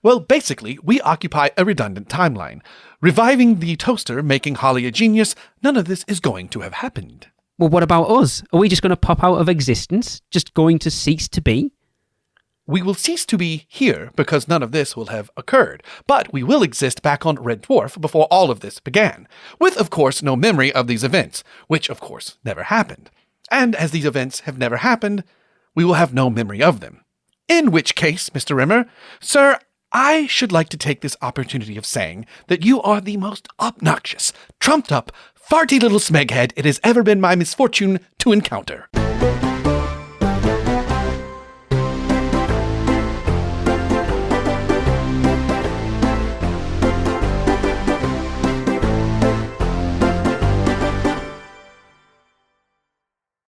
Well, basically, we occupy a redundant timeline. Reviving the toaster, making Holly a genius, none of this is going to have happened. Well, what about us? Are we just going to pop out of existence? Just going to cease to be? We will cease to be here because none of this will have occurred, but we will exist back on Red Dwarf before all of this began, with, of course, no memory of these events, which, of course, never happened. And as these events have never happened, we will have no memory of them. In which case, Mr. Rimmer, sir, I should like to take this opportunity of saying that you are the most obnoxious, trumped-up, farty little smeghead it has ever been my misfortune to encounter.